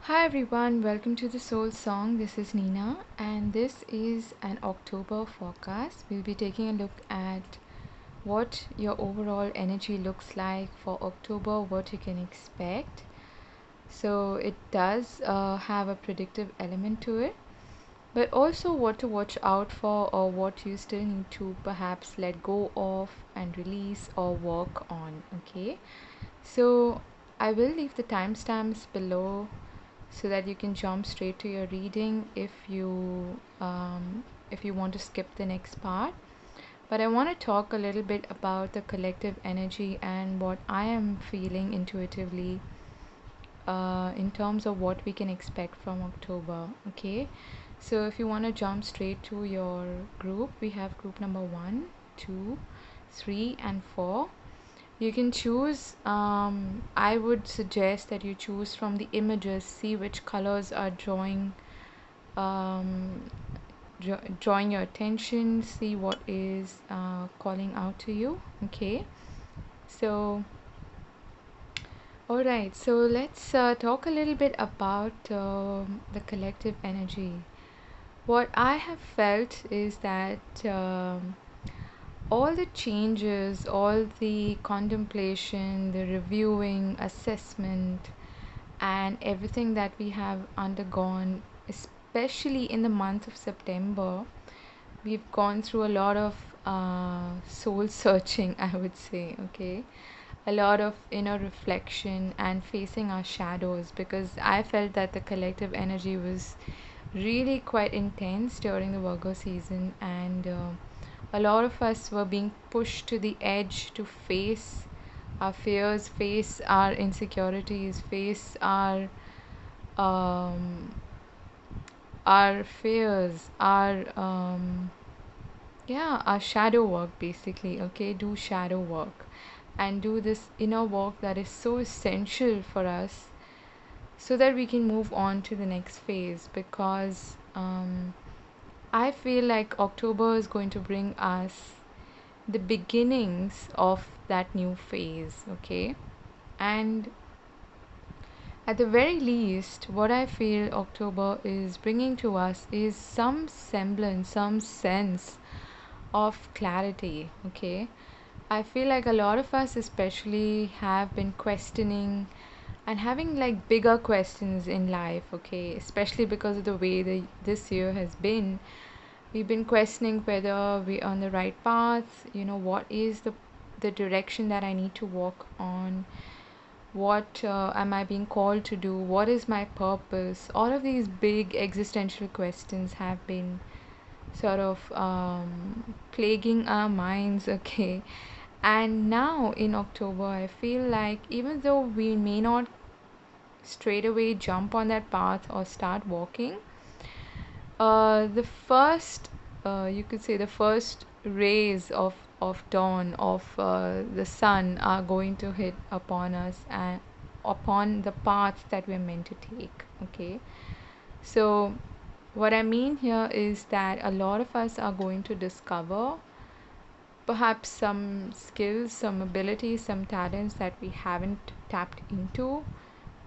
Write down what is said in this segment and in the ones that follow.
Hi everyone, welcome to the Soul Song. This is Nina, and this is an October forecast. We'll be taking a look at what your overall energy looks like for October, what you can expect. So, it does have a predictive element to it, but also what to watch out for, or what you still need to perhaps let go of and release or work on. Okay, so I will leave the timestamps below so that you can jump straight to your reading if you want to skip the next part. But I want to talk a little bit about the collective energy and what I am feeling intuitively in terms of what we can expect from October. Okay, so if you want to jump straight to your group, we have group number 1, 2, 3, and 4. You can choose, I would suggest that you choose from the images, see which colors are um, drawing your attention, see what is calling out to you. Okay, so alright, so let's talk a little bit about the collective energy. What I have felt is that all the changes, all the contemplation, the reviewing, assessment, and everything that we have undergone, especially in the month of September, we've gone through a lot of soul searching, I would say, okay? A lot of inner reflection and facing our shadows, because I felt that the collective energy was really quite intense during the Virgo season, and a lot of us were being pushed to the edge to face our fears, face our insecurities, face um, our fears, our shadow work basically. Okay, do shadow work and do this inner work that is so essential for us so that we can move on to the next phase, because I feel like October is going to bring us the beginnings of that new phase. Okay, and at the very least, what I feel October is bringing to us is some semblance, some sense of clarity. Okay, I feel like a lot of us, especially, have been questioning and having like bigger questions in life. Okay, especially because of the way this year has been. We've been questioning whether we're on the right path. What is the direction that I need to walk on? What am I being called to do? What is my purpose? All of these big existential questions have been sort of plaguing our minds. Okay, and now in October, I feel like even though we may not straight away jump on that path or start walking, the first, you could say, the first rays of dawn of the sun are going to hit upon us and upon the path that we're meant to take. Okay, so what I mean here is that a lot of us are going to discover perhaps some skills, some abilities, some talents that we haven't tapped into,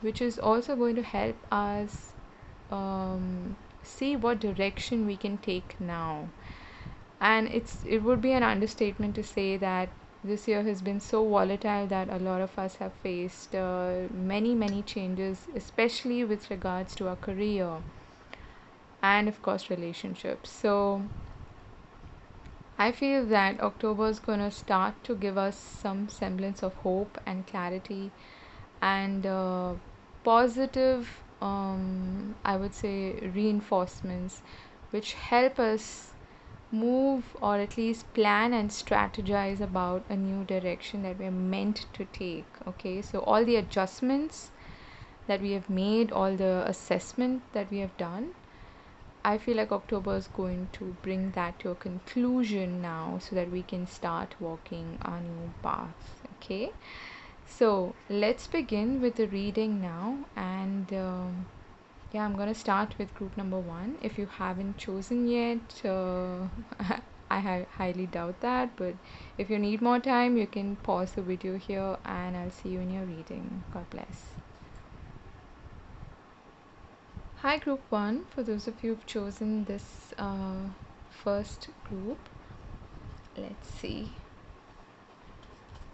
which is also going to help us see what direction we can take now. And it would be an understatement to say that this year has been so volatile that a lot of us have faced many changes, especially with regards to our career and of course relationships. So I feel that October is going to start to give us some semblance of hope and clarity and positive, I would say, reinforcements which help us move, or at least plan and strategize about a new direction that we're meant to take. Okay, so all the adjustments that we have made, all the assessment that we have done, I feel like October is going to bring that to a conclusion now so that we can start walking our new path. Okay, so let's begin with the reading now. And yeah, I'm gonna start with group number 1. If you haven't chosen yet, I highly doubt that, but if you need more time, you can pause the video here and I'll see you in your reading. God bless. Hi, Group 1. For those of you who've chosen this first group, let's see.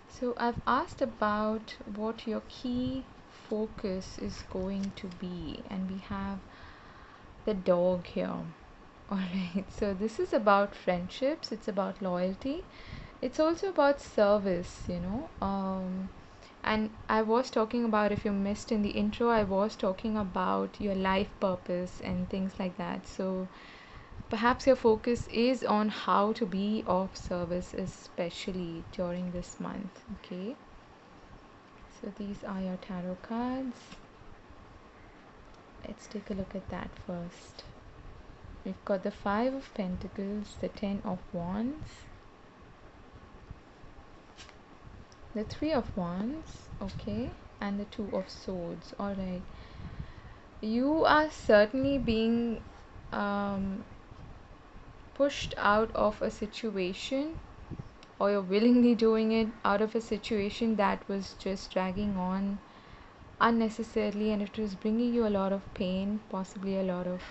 So, I've asked about what your key focus is going to be, and we have the dog here. Alright, so this is about friendships, it's about loyalty, it's also about service, and I was talking about, if you missed in the intro, I was talking about your life purpose and things like that. So perhaps your focus is on how to be of service, especially during this month. Okay, so these are your tarot cards. Let's take a look at that first. We've got the Five of Pentacles, the Ten of Wands, the Three of Wands, okay, and the Two of Swords. Alright, you are certainly being pushed out of a situation, or you're willingly doing it out of a situation that was just dragging on unnecessarily, and it was bringing you a lot of pain, possibly a lot of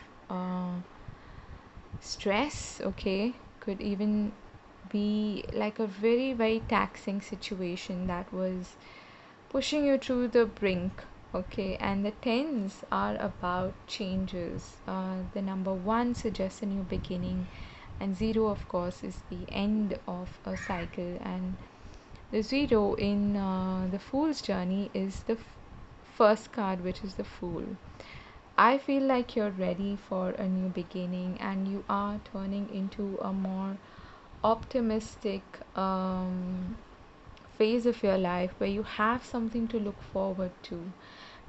stress. Okay, could even be like a very, very taxing situation that was pushing you to the brink. Okay, and the tens are about changes. The number one suggests a new beginning, and zero, of course, is the end of a cycle. And the zero in the Fool's Journey is the first card, which is the Fool. I feel like you're ready for a new beginning, and you are turning into a more optimistic phase of your life where you have something to look forward to.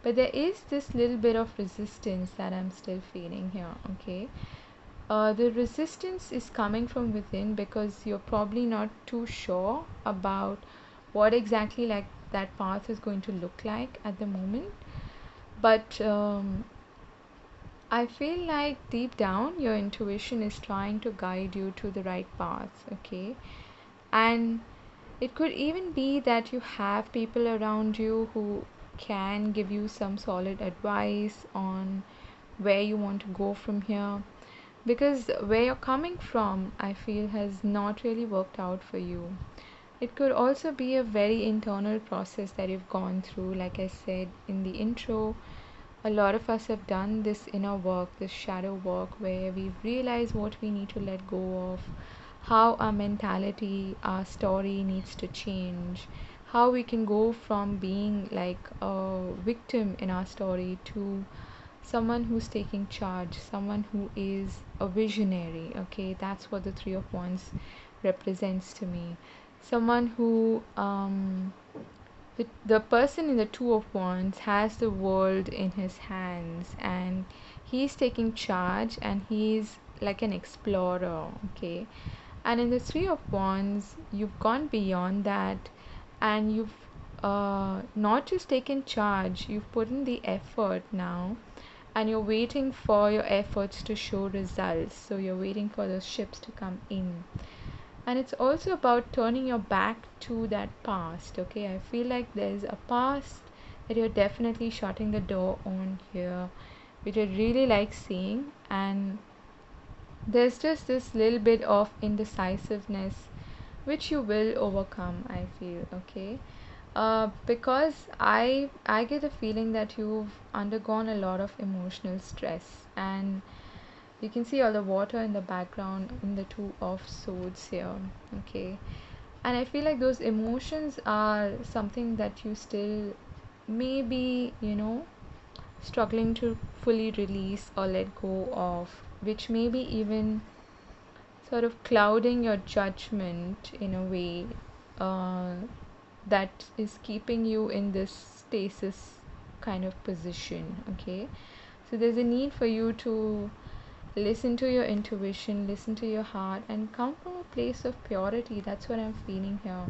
But there is this little bit of resistance that I'm still feeling here, okay? The resistance is coming from within because you're probably not too sure about what exactly like that path is going to look like at the moment. But I feel like deep down your intuition is trying to guide you to the right path, okay? And it could even be that you have people around you who can give you some solid advice on where you want to go from here. Because where you're coming from, I feel, has not really worked out for you. It could also be a very internal process that you've gone through. Like I said in the intro, a lot of us have done this inner work, this shadow work, where we've realized what we need to let go of, how our mentality, our story needs to change, how we can go from being like a victim in our story to someone who's taking charge, someone who is a visionary. Okay, that's what the Three of Wands represents to me. Someone who the person in the Two of Wands has the world in his hands, and he's taking charge, and he's like an explorer. Okay, and in the Three of Wands you've gone beyond that, and you've not just taken charge, you've put in the effort now, and you're waiting for your efforts to show results. So you're waiting for those ships to come in, and it's also about turning your back to that past. Okay, I feel like there's a past that you're definitely shutting the door on here, which I really like seeing. And there's just this little bit of indecisiveness which you will overcome, I feel. Okay, because I get a feeling that you've undergone a lot of emotional stress, and you can see all the water in the background in the Two of Swords here. Okay, and I feel like those emotions are something that you still maybe, struggling to fully release or let go of, which maybe even sort of clouding your judgment in a way uh, that is keeping you in this stasis kind of position. Okay, so there's a need for you to listen to your intuition, listen to your heart, and come from a place of purity. That's what I'm feeling here.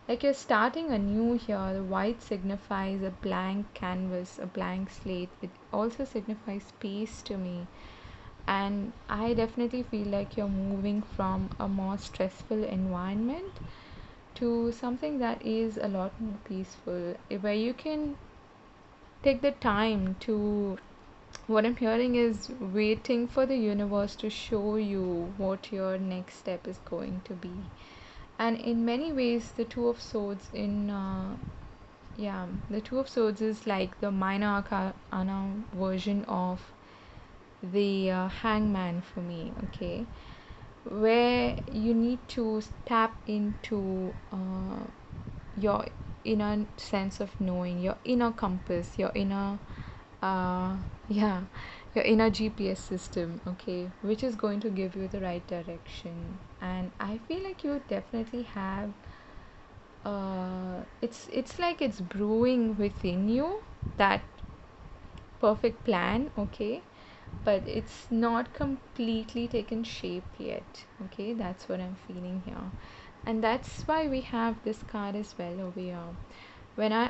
Like you're starting anew here. The white signifies a blank canvas, a blank slate. It also signifies peace to me. And I definitely feel like you're moving from a more stressful environment to something that is a lot more peaceful, where you can take the time to what I'm hearing is waiting for the universe to show you what your next step is going to be. And in many ways, the Two of Swords the Two of Swords is like the minor arcana version of the Hangman for me, okay? Where you need to tap into your inner sense of knowing, your inner compass, your inner uh, yeah, your inner GPS system, okay, which is going to give you the right direction. And I feel like you definitely have it's like it's brewing within you, that perfect plan, okay, but it's not completely taken shape yet, okay. That's what I'm feeling here, and that's why we have this card as well over here. When I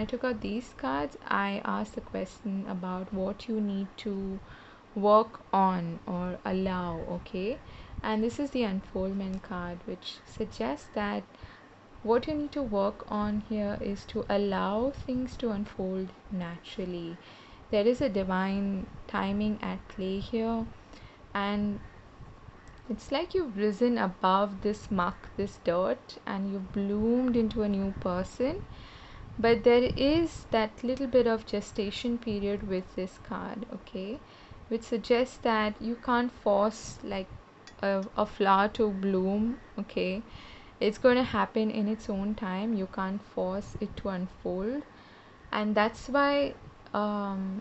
took out these cards, I asked the question about what you need to work on or allow, okay? And this is the unfoldment card, which suggests that what you need to work on here is to allow things to unfold naturally. There is a divine timing at play here, and it's like you've risen above this muck, this dirt, and you've bloomed into a new person. But there is that little bit of gestation period with this card, okay? Which suggests that you can't force like a flower to bloom, okay? It's going to happen in its own time. You can't force it to unfold. And that's why the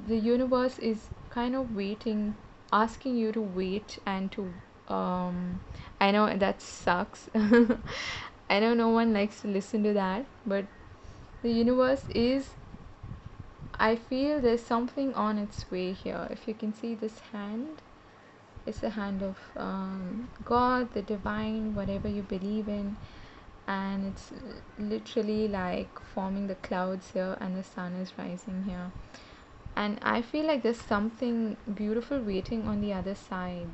universe is kind of waiting, asking you to wait and to I know that sucks. I know no one likes to listen to that, but the universe is, I feel there's something on its way here. If you can see this hand, it's a hand of God, the divine, whatever you believe in, and it's literally like forming the clouds here, and the sun is rising here. And I feel like there's something beautiful waiting on the other side,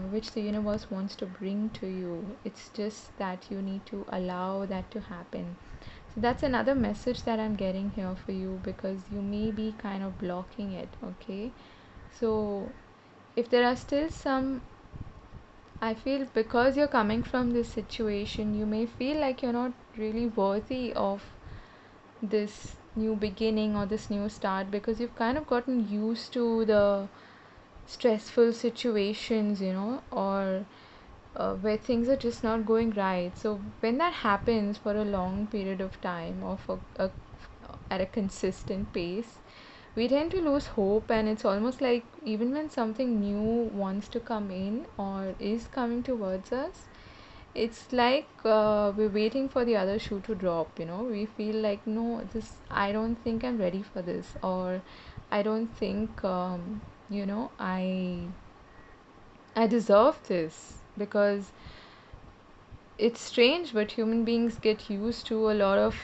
which the universe wants to bring to you. It's just that you need to allow that to happen. So that's another message that I'm getting here for you, because you may be kind of blocking it, okay? So if there are still some, I feel because you're coming from this situation, you may feel like you're not really worthy of this new beginning or this new start, because you've kind of gotten used to the stressful situations, or where things are just not going right. So when that happens for a long period of time, or at a consistent pace, we tend to lose hope. And it's almost like even when something new wants to come in or is coming towards us, it's like we're waiting for the other shoe to drop. We feel like, no, this, I don't think I'm ready for this, or I don't think you know i I deserve this. Because it's strange, but human beings get used to a lot of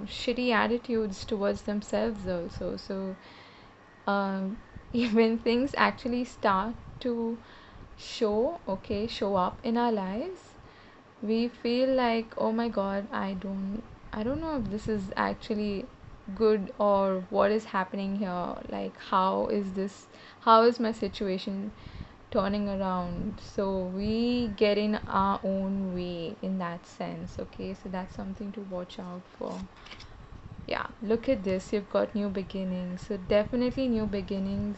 shitty attitudes towards themselves also. So um, when things actually start to show up in our lives, we feel like, oh my god, I don't know if this is actually good, or what is happening here. Like, how is my situation turning around? So we get in our own way in that sense, okay? So that's something to watch out for. Yeah, look at this, you've got new beginnings. So definitely new beginnings.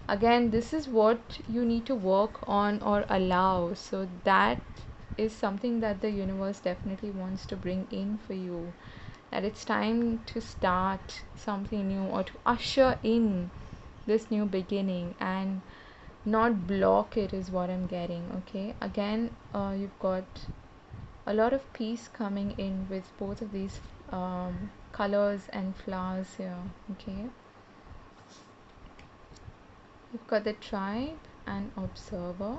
Again, this is what you need to work on or allow. So that is something that the universe definitely wants to bring in for you, that it's time to start something new, or to usher in this new beginning, and not block it, is what I'm getting, okay? Again, you've got a lot of peace coming in with both of these colors and flowers here, okay? You've got the tribe and observer.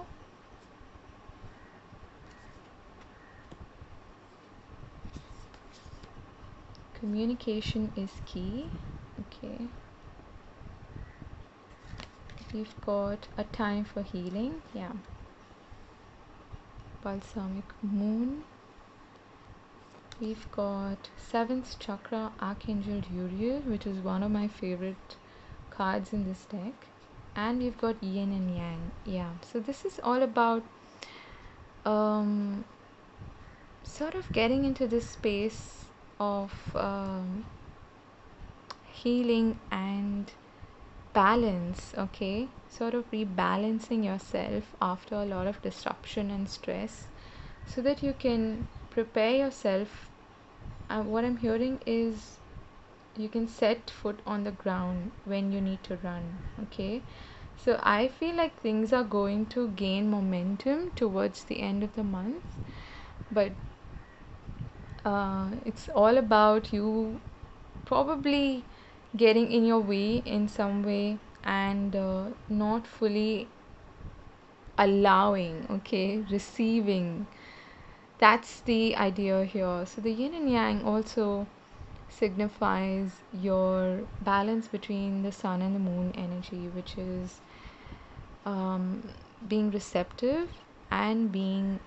Communication is key, okay? We've got a time for healing, yeah. Balsamic moon. We've got 7th chakra Archangel Uriel, which is one of my favorite cards in this deck. And we've got Yin and Yang. Yeah, so this is all about um, sort of getting into this space of healing and balance, okay? Sort of rebalancing yourself after a lot of disruption and stress so that you can prepare yourself. What I'm hearing is you can set foot on the ground when you need to run, okay? So I feel like things are going to gain momentum towards the end of the month, but it's all about you probably getting in your way in some way and not fully allowing, okay, receiving. That's the idea here. So the yin and yang also signifies your balance between the sun and the moon energy, which is um, being receptive and being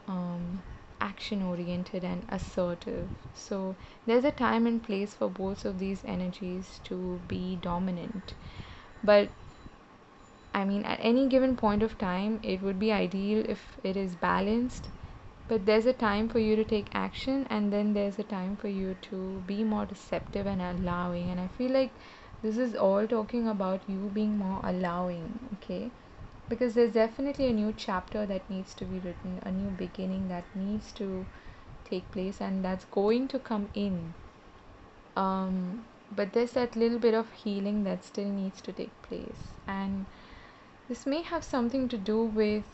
action oriented and assertive. So there's a time and place for both of these energies to be dominant. But I mean, at any given point of time, it would be ideal if it is balanced. But there's a time for you to take action, and then there's a time for you to be more receptive and allowing. And I feel like this is all talking about you being more allowing, okay? Because there's definitely a new chapter that needs to be written, a new beginning that needs to take place, and that's going to come in. But there's that little bit of healing that still needs to take place, and this may have something to do with,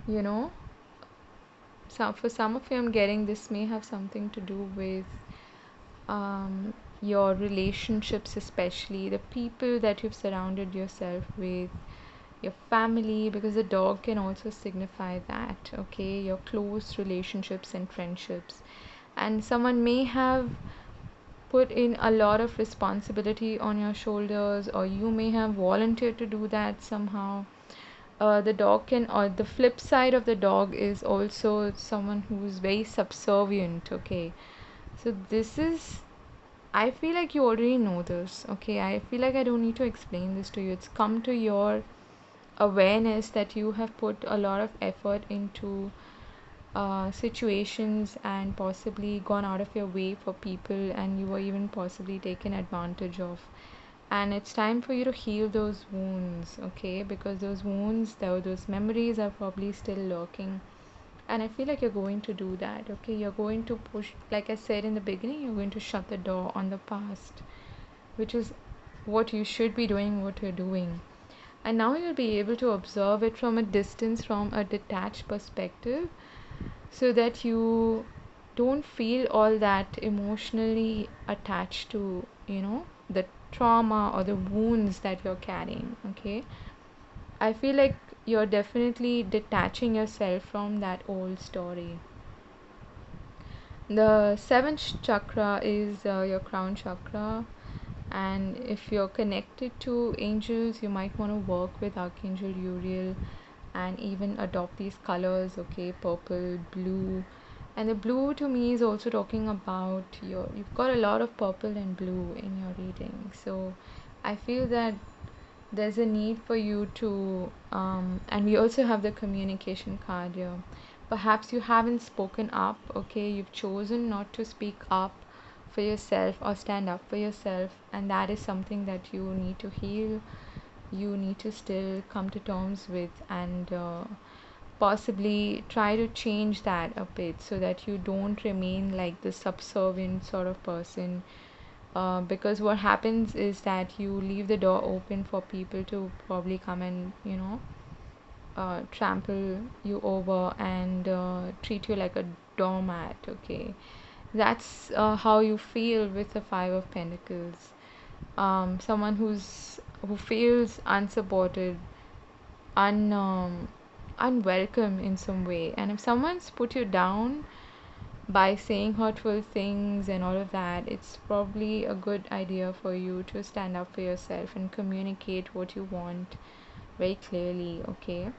you know, for some of you, I'm getting this may have something to do with your relationships, especially the people that you've surrounded yourself with, your family, because the dog can also signify that, okay, your close relationships and friendships. And someone may have put in a lot of responsibility on your shoulders, or you may have volunteered to do that somehow. The dog can, or the flip side of the dog is also someone who's very subservient, okay? So this is, I feel like you already know this, okay? I feel like I don't need to explain this to you. It's come to your awareness that you have put a lot of effort into situations and possibly gone out of your way for people, and you were even possibly taken advantage of. And it's time for you to heal those wounds, okay? Because those wounds, those memories are probably still lurking. And I feel like you're going to do that, okay? You're going to push, like I said in the beginning, you're going to shut the door on the past, which is what you should be doing, what you're doing. And now you'll be able to observe it from a distance, from a detached perspective, so that you don't feel all that emotionally attached to, the trauma or the wounds that you're carrying, okay? I feel like you're definitely detaching yourself from that old story. The 7th chakra is your crown chakra, and if you're connected to angels, you might want to work with Archangel Uriel and even adopt these colors, okay? Purple, blue. And the blue to me is also talking about you've got a lot of purple and blue in your reading. So I feel that there's a need for you to, and we also have the communication card here. Perhaps you haven't spoken up, okay? You've chosen not to speak up for yourself or stand up for yourself, and that is something that you need to heal. You need to still come to terms with, and possibly try to change that a bit so that you don't remain like the subservient sort of person, because what happens is that you leave the door open for people to probably come and trample you over and treat you like a doormat, okay? That's how you feel with the 5 of Pentacles. Someone who feels unsupported, unwelcome in some way. And if someone's put you down by saying hurtful things and all of that, it's probably a good idea for you to stand up for yourself and communicate what you want very clearly, okay?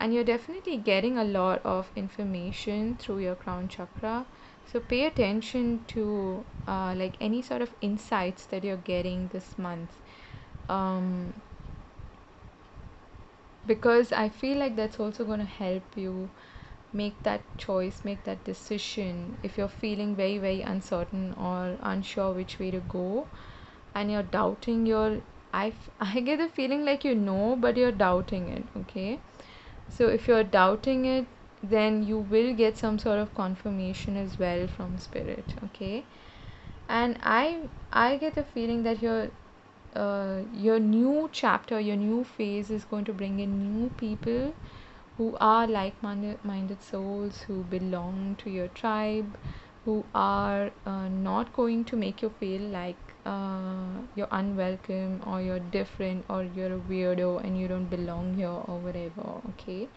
and you're definitely getting a lot of information through your crown chakra. So pay attention to like any sort of insights that you're getting this month, um, because I feel like that's also going to help you make that choice, make that decision. If you're feeling very, very uncertain or unsure which way to go, and you're doubting your, I get the feeling like you know, but you're doubting it, okay? So if you're doubting it, then you will get some sort of confirmation as well from spirit, okay? And I get the feeling that your new chapter, your new phase is going to bring in new people who are like-minded souls, who belong to your tribe, who are not going to make you feel like you're unwelcome or you're different or you're a weirdo and you don't belong here or whatever, okay?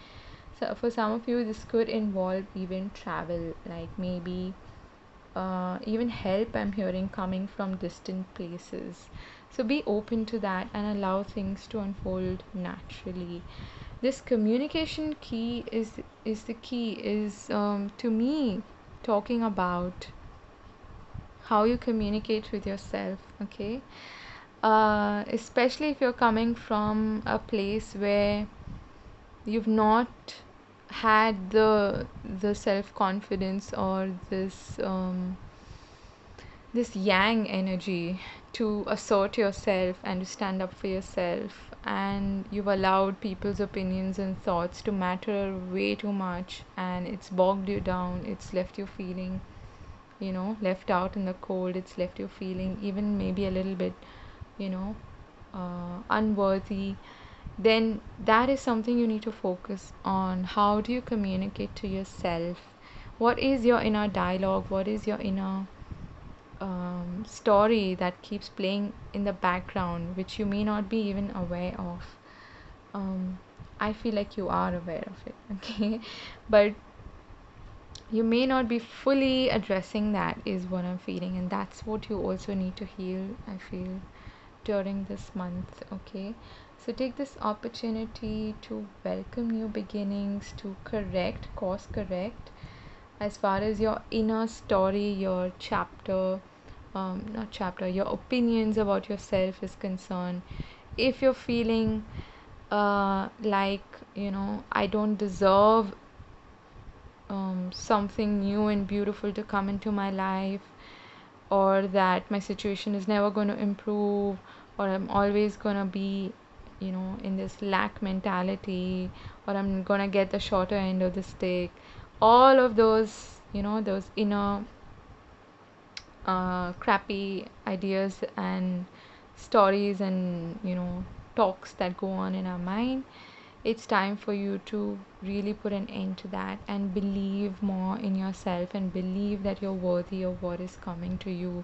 So for some of you, this could involve even travel, like maybe even help I'm hearing coming from distant places. So be open to that and allow things to unfold naturally. This communication key is the key is to me talking about how you communicate with yourself, okay? Especially if you're coming from a place where you've not had the self confidence or this yang energy to assert yourself and to stand up for yourself, and you've allowed people's opinions and thoughts to matter way too much, and it's bogged you down, it's left you feeling, left out in the cold, it's left you feeling even maybe a little bit, you know unworthy. Then that is something you need to focus on. How do you communicate to yourself? What is your inner dialogue? What is your inner story that keeps playing in the background, which you may not be even aware of? I feel like you are aware of it, okay? But you may not be fully addressing that, is what I'm feeling, and that's what you also need to heal, I feel, during this month, okay? So take this opportunity to welcome new beginnings, to course correct as far as your inner story, your chapter, not chapter, your opinions about yourself is concerned. If you're feeling like, I don't deserve something new and beautiful to come into my life, or that my situation is never going to improve, or I'm always going to be, in this lack mentality, or I'm going to get the shorter end of the stick, all of those, those inner crappy ideas and stories and, talks that go on in our mind, it's time for you to really put an end to that and believe more in yourself and believe that you're worthy of what is coming to you,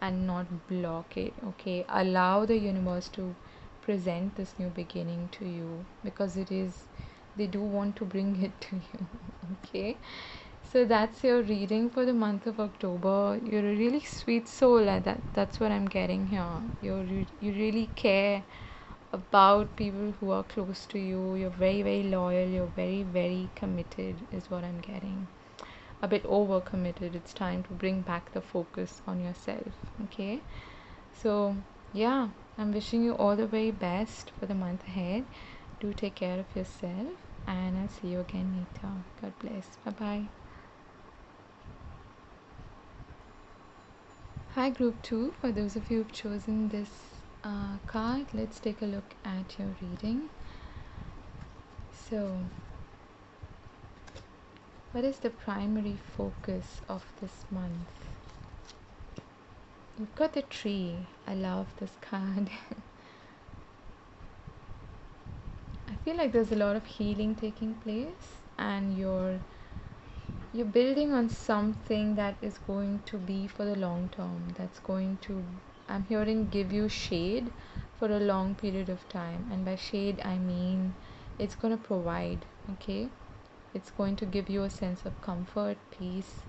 and not block it, okay? Allow the universe to present this new beginning to you, because they do want to bring it to you. Okay, so that's your reading for the month of October. You're a really sweet soul, that's what I'm getting here. You really care about people who are close to you. You're very, very loyal. You're very, very committed, is what I'm getting. A bit over committed. It's time to bring back the focus on yourself. Okay. So, yeah, I'm wishing you all the very best for the month ahead. Do take care of yourself, and I'll see you again later. God bless. Bye bye. Hi, group 2. For those of you who've chosen this card, let's take a look at your reading. So, what is the primary focus of this month? You've got the tree. I love this card. I feel like there's a lot of healing taking place, and you're building on something that is going to be for the long term, that's going to, I'm hearing, give you shade for a long period of time. And by shade, I mean it's going to provide, okay? It's going to give you a sense of comfort, peace,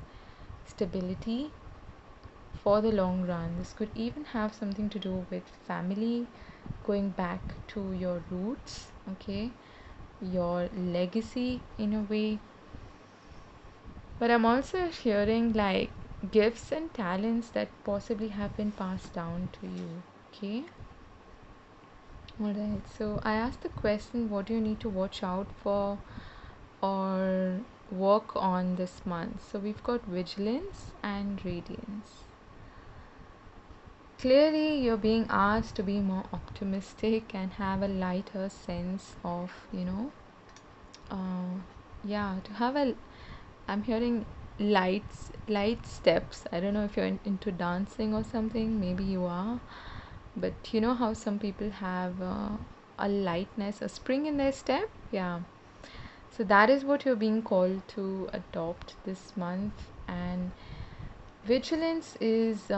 stability for the long run. This could even have something to do with family, going back to your roots, okay? your legacy in a way. But I'm also hearing like gifts and talents that possibly have been passed down to you. Okay. Alright. So I asked the question, what do you need to watch out for or work on this month? So we've got vigilance and radiance. Clearly, you're being asked to be more optimistic and have a lighter sense of, uh, yeah, to have a. I'm hearing light steps. I don't know if you're into dancing or something. Maybe you are, but you know how some people have a lightness, a spring in their step. Yeah. So that is what you're being called to adopt this month, and vigilance is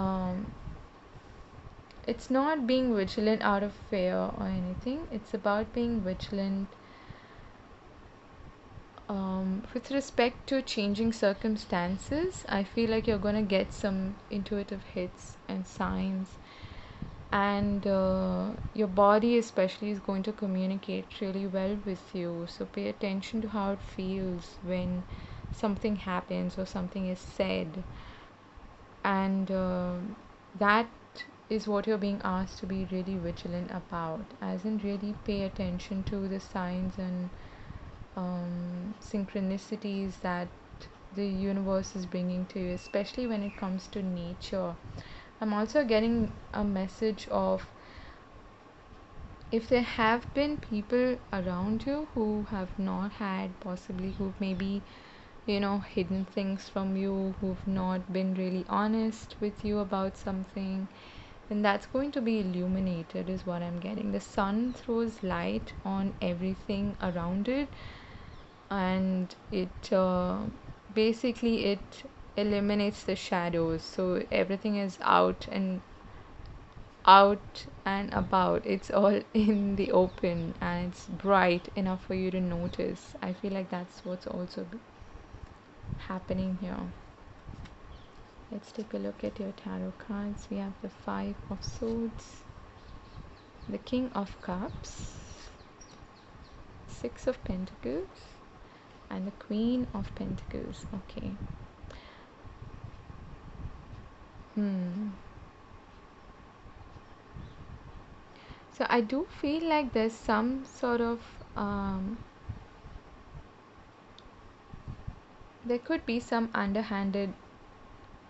it's not being vigilant out of fear or anything. It's about being vigilant with respect to changing circumstances. I feel like you're going to get some intuitive hits and signs, and your body, especially, is going to communicate really well with you. So pay attention to how it feels when something happens or something is said, and that is what you're being asked to be really vigilant about, as in really pay attention to the signs and synchronicities that the universe is bringing to you, especially when it comes to nature. I'm also getting a message of, if there have been people around you who have not had, possibly who've maybe hidden things from you, who've not been really honest with you about something, then that's going to be illuminated, is what I'm getting. The sun throws light on everything around it, and it basically it eliminates the shadows, so everything is out and about. It's all in the open, and it's bright enough for you to notice. I feel like that's what's also happening here. Let's take a look at your tarot cards. We have the Five of Swords, the King of Cups, Six of Pentacles, and the Queen of Pentacles. Okay. So I do feel like there's some sort of there could be some underhanded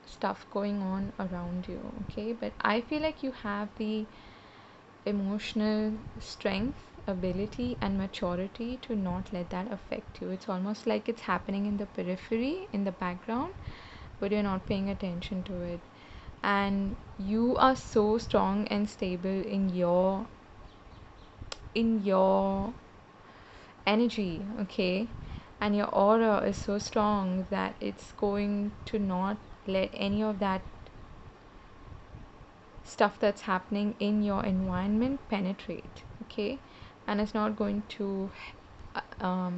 stuff going on around you, okay? But I feel like you have the emotional strength, ability, and maturity to not let that affect you. It's almost like it's happening in the periphery, in the background, but you're not paying attention to it. And you are so strong and stable in your energy, okay? And your aura is so strong that it's going to not let any of that stuff that's happening in your environment penetrate, okay? And it's not going to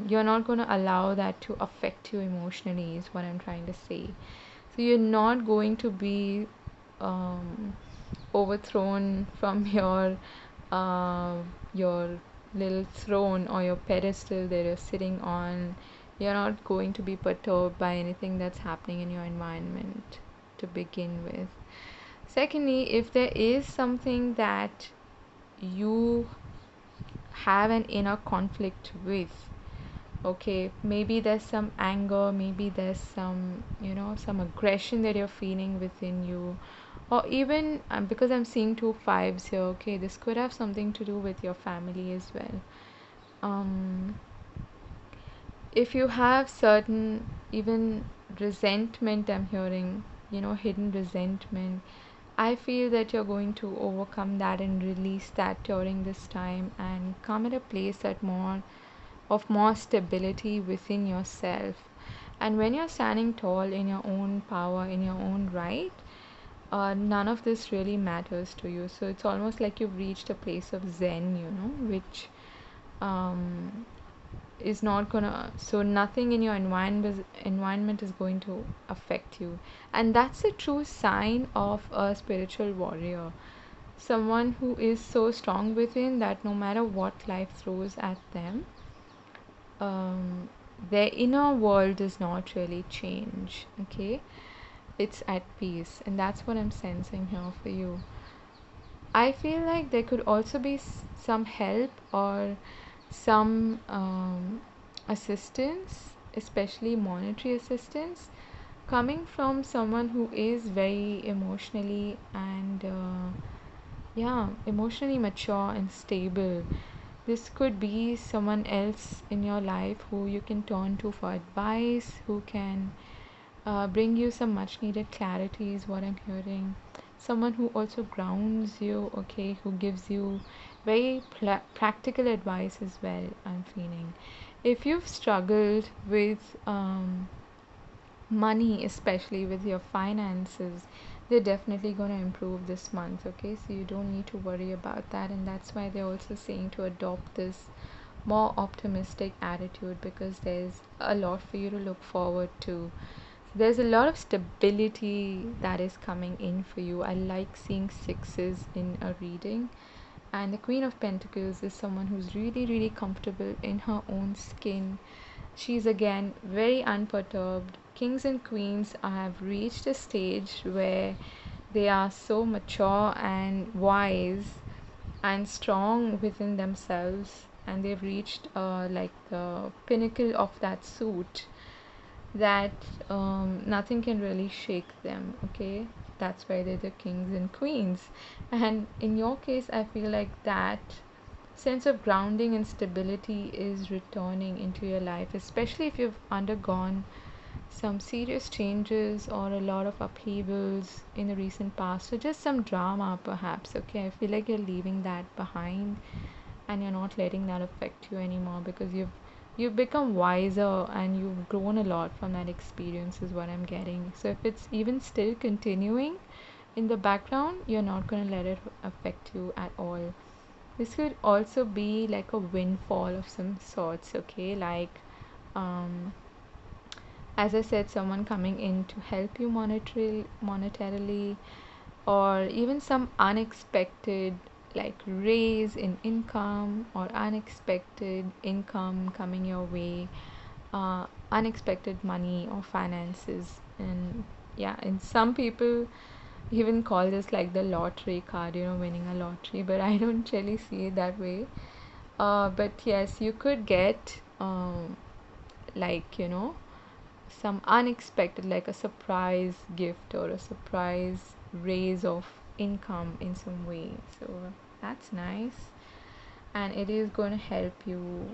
you're not going to allow that to affect you emotionally, is what I'm trying to say. So you're not going to be overthrown from uh, your little throne or your pedestal that you're sitting on. You're not going to be perturbed by anything that's happening in your environment to begin with. Secondly, if there is something that you have an inner conflict with, okay, maybe there's some anger, maybe there's some aggression that you're feeling within you, or even because I'm seeing two fives here, okay, this could have something to do with your family as well. If you have certain even resentment, I'm hearing, hidden resentment, I feel that you're going to overcome that and release that during this time and come at a place that more stability within yourself. And when you're standing tall in your own power, in your own right, none of this really matters to you. So it's almost like you've reached a place of zen, which um, is not gonna, so nothing in your environment is going to affect you. And that's a true sign of a spiritual warrior, someone who is so strong within that no matter what life throws at them, um, their inner world does not really change. Okay, it's at peace, and that's what I'm sensing here for you. I feel like there could also be some help or some assistance, especially monetary assistance, coming from someone who is very emotionally and yeah, emotionally mature and stable. This could be someone else in your life who you can turn to for advice, who can bring you some much needed clarity, is what I'm hearing. Someone who also grounds you, okay, who gives you very practical advice as well, I'm feeling. If you've struggled with money, especially with your finances, they're definitely going to improve this month, okay? So you don't need to worry about that. And that's why they're also saying to adopt this more optimistic attitude, because there's a lot for you to look forward to. There's a lot of stability that is coming in for you. I like seeing sixes in a reading. And the Queen of Pentacles is someone who's really, really comfortable in her own skin. She's again very unperturbed. Kings and queens have reached a stage where they are so mature and wise and strong within themselves, and they've reached like the pinnacle of that suit, that nothing can really shake them, okay? That's why they're the kings and queens. And in your case, I feel like that sense of grounding and stability is returning into your life, especially if you've undergone some serious changes or a lot of upheavals in the recent past. So just some drama perhaps, okay? I feel like you're leaving that behind and you're not letting that affect you anymore, because you've become wiser and you've grown a lot from that experience, is what I'm getting. So if it's even still continuing in the background, you're not going to let it affect you at all. This could also be like a windfall of some sorts, okay? Like, um, as I said, someone coming in to help you monetarily, or even some unexpected like raise in income or unexpected income coming your way, unexpected money or finances. And yeah, and some people even call this like the lottery card, winning a lottery, but I don't really see it that way. But yes, you could get like some unexpected, like a surprise gift or a surprise raise of income in some way. So that's nice, and it is going to help you.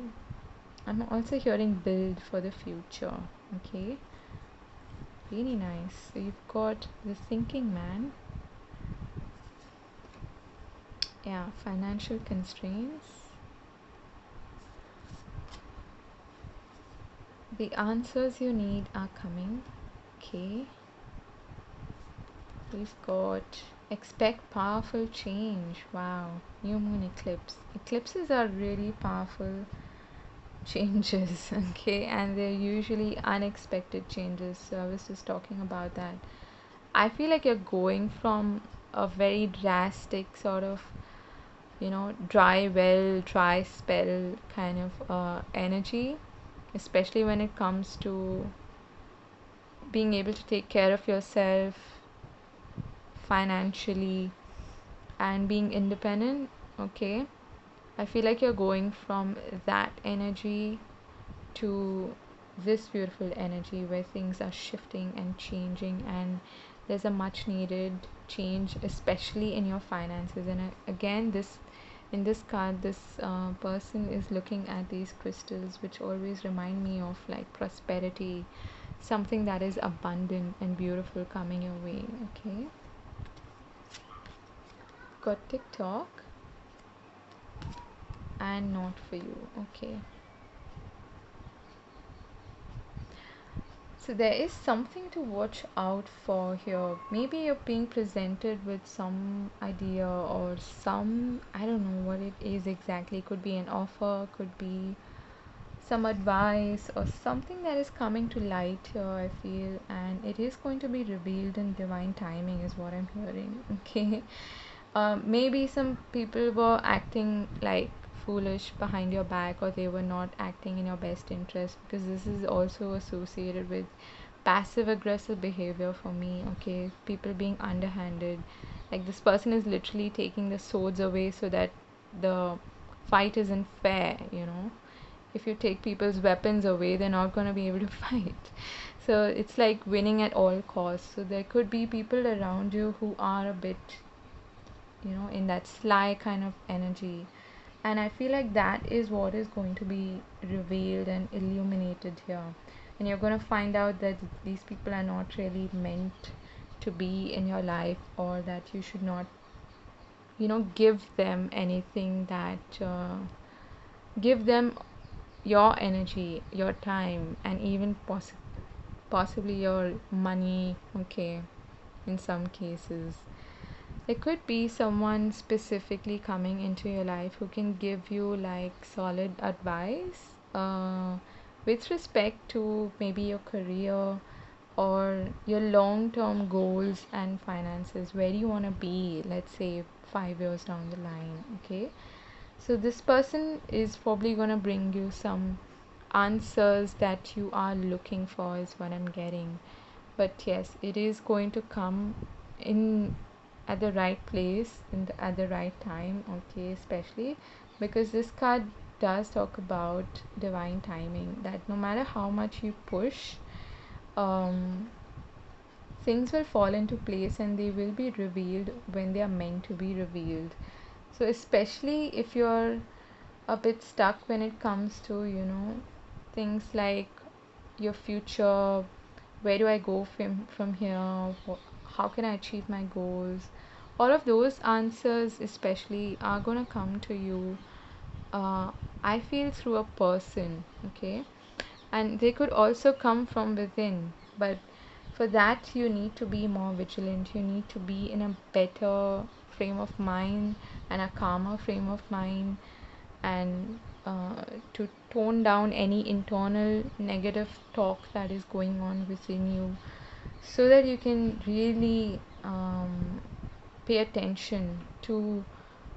I'm also hearing build for the future, okay? Really nice. So you've got the thinking man. Yeah, financial constraints. The answers you need are coming, okay? We've got expect powerful change. Wow. New moon eclipse. Eclipses are really powerful changes, okay? And they're usually unexpected changes. So I was just talking about that. I feel like you're going from a very drastic sort of, dry well, dry spell kind of energy, especially when it comes to being able to take care of yourself financially and being independent, okay? I feel like you're going from that energy to this beautiful energy where things are shifting and changing, and there's a much needed change, especially in your finances. And again, this in this card, this person is looking at these crystals, which always remind me of like prosperity, something that is abundant and beautiful coming your way, okay? Got TikTok and not for you, okay? So there is something to watch out for here. Maybe you're being presented with some idea or some, I don't know what it is exactly. Could be an offer, could be some advice or something that is coming to light here, I feel, and it is going to be revealed in divine timing, is what I'm hearing. Okay. Maybe some people were acting like foolish behind your back, or they were not acting in your best interest, because this is also associated with passive aggressive behavior for me. Okay, people being underhanded, like this person is literally taking the swords away so that the fight isn't fair, if you take people's weapons away, they're not going to be able to fight. So it's like winning at all costs. So there could be people around you who are a bit, in that sly kind of energy. And I feel like that is what is going to be revealed and illuminated here. And you're going to find out that these people are not really meant to be in your life, or that you should not, give them anything that, give them your energy, your time, and even possibly your money, okay, in some cases. There could be someone specifically coming into your life who can give you like solid advice with respect to maybe your career or your long term goals and finances. Where do you want to be, let's say, 5 years down the line? Okay, so this person is probably going to bring you some answers that you are looking for, is what I'm getting. But yes, it is going to come in at the right place at the right time, okay, especially because this card does talk about divine timing, that no matter how much you push, um, things will fall into place and they will be revealed when they are meant to be revealed. So especially if you're a bit stuck when it comes to, things like your future, where do I go from here, how can I achieve my goals, all of those answers especially are going to come to you, uh, I feel, through a person, okay, and they could also come from within. But for that you need to be more vigilant, you need to be in a better frame of mind and a calmer frame of mind, and to tone down any internal negative talk that is going on within you, so that you can really pay attention to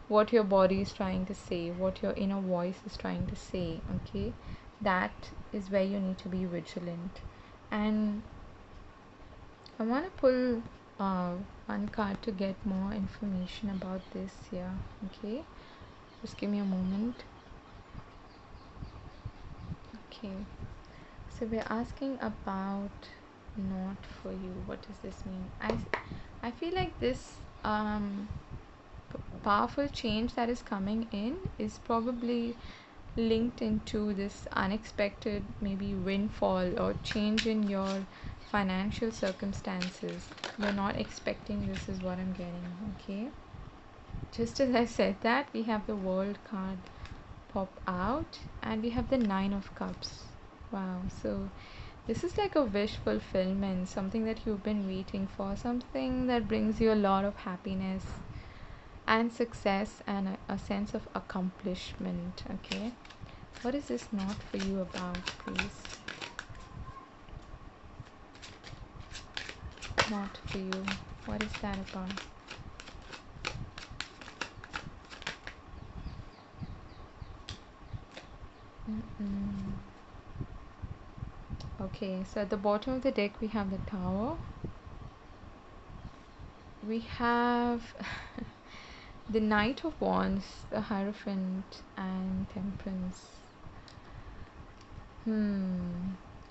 what your body is trying to say, what your inner voice is trying to say, okay? That is where you need to be vigilant. And I want to pull one card to get more information about this here, okay? Just give me a moment. Okay, so we're asking about not for you. What does this mean? I feel like this powerful change that is coming in is probably linked into this unexpected maybe windfall or change in your financial circumstances. You're not expecting this, is what I'm getting, okay? Just as I said that, we have the World card pop out and we have the Nine of Cups. Wow, so this is like a wish fulfillment, something that you've been waiting for, something that brings you a lot of happiness and success and a sense of accomplishment, okay? What is this not for you about, please? Not for you. What is that about? Mm-mm. Okay, so at the bottom of the deck we have the Tower. We have the Knight of Wands, the Hierophant, and Temperance.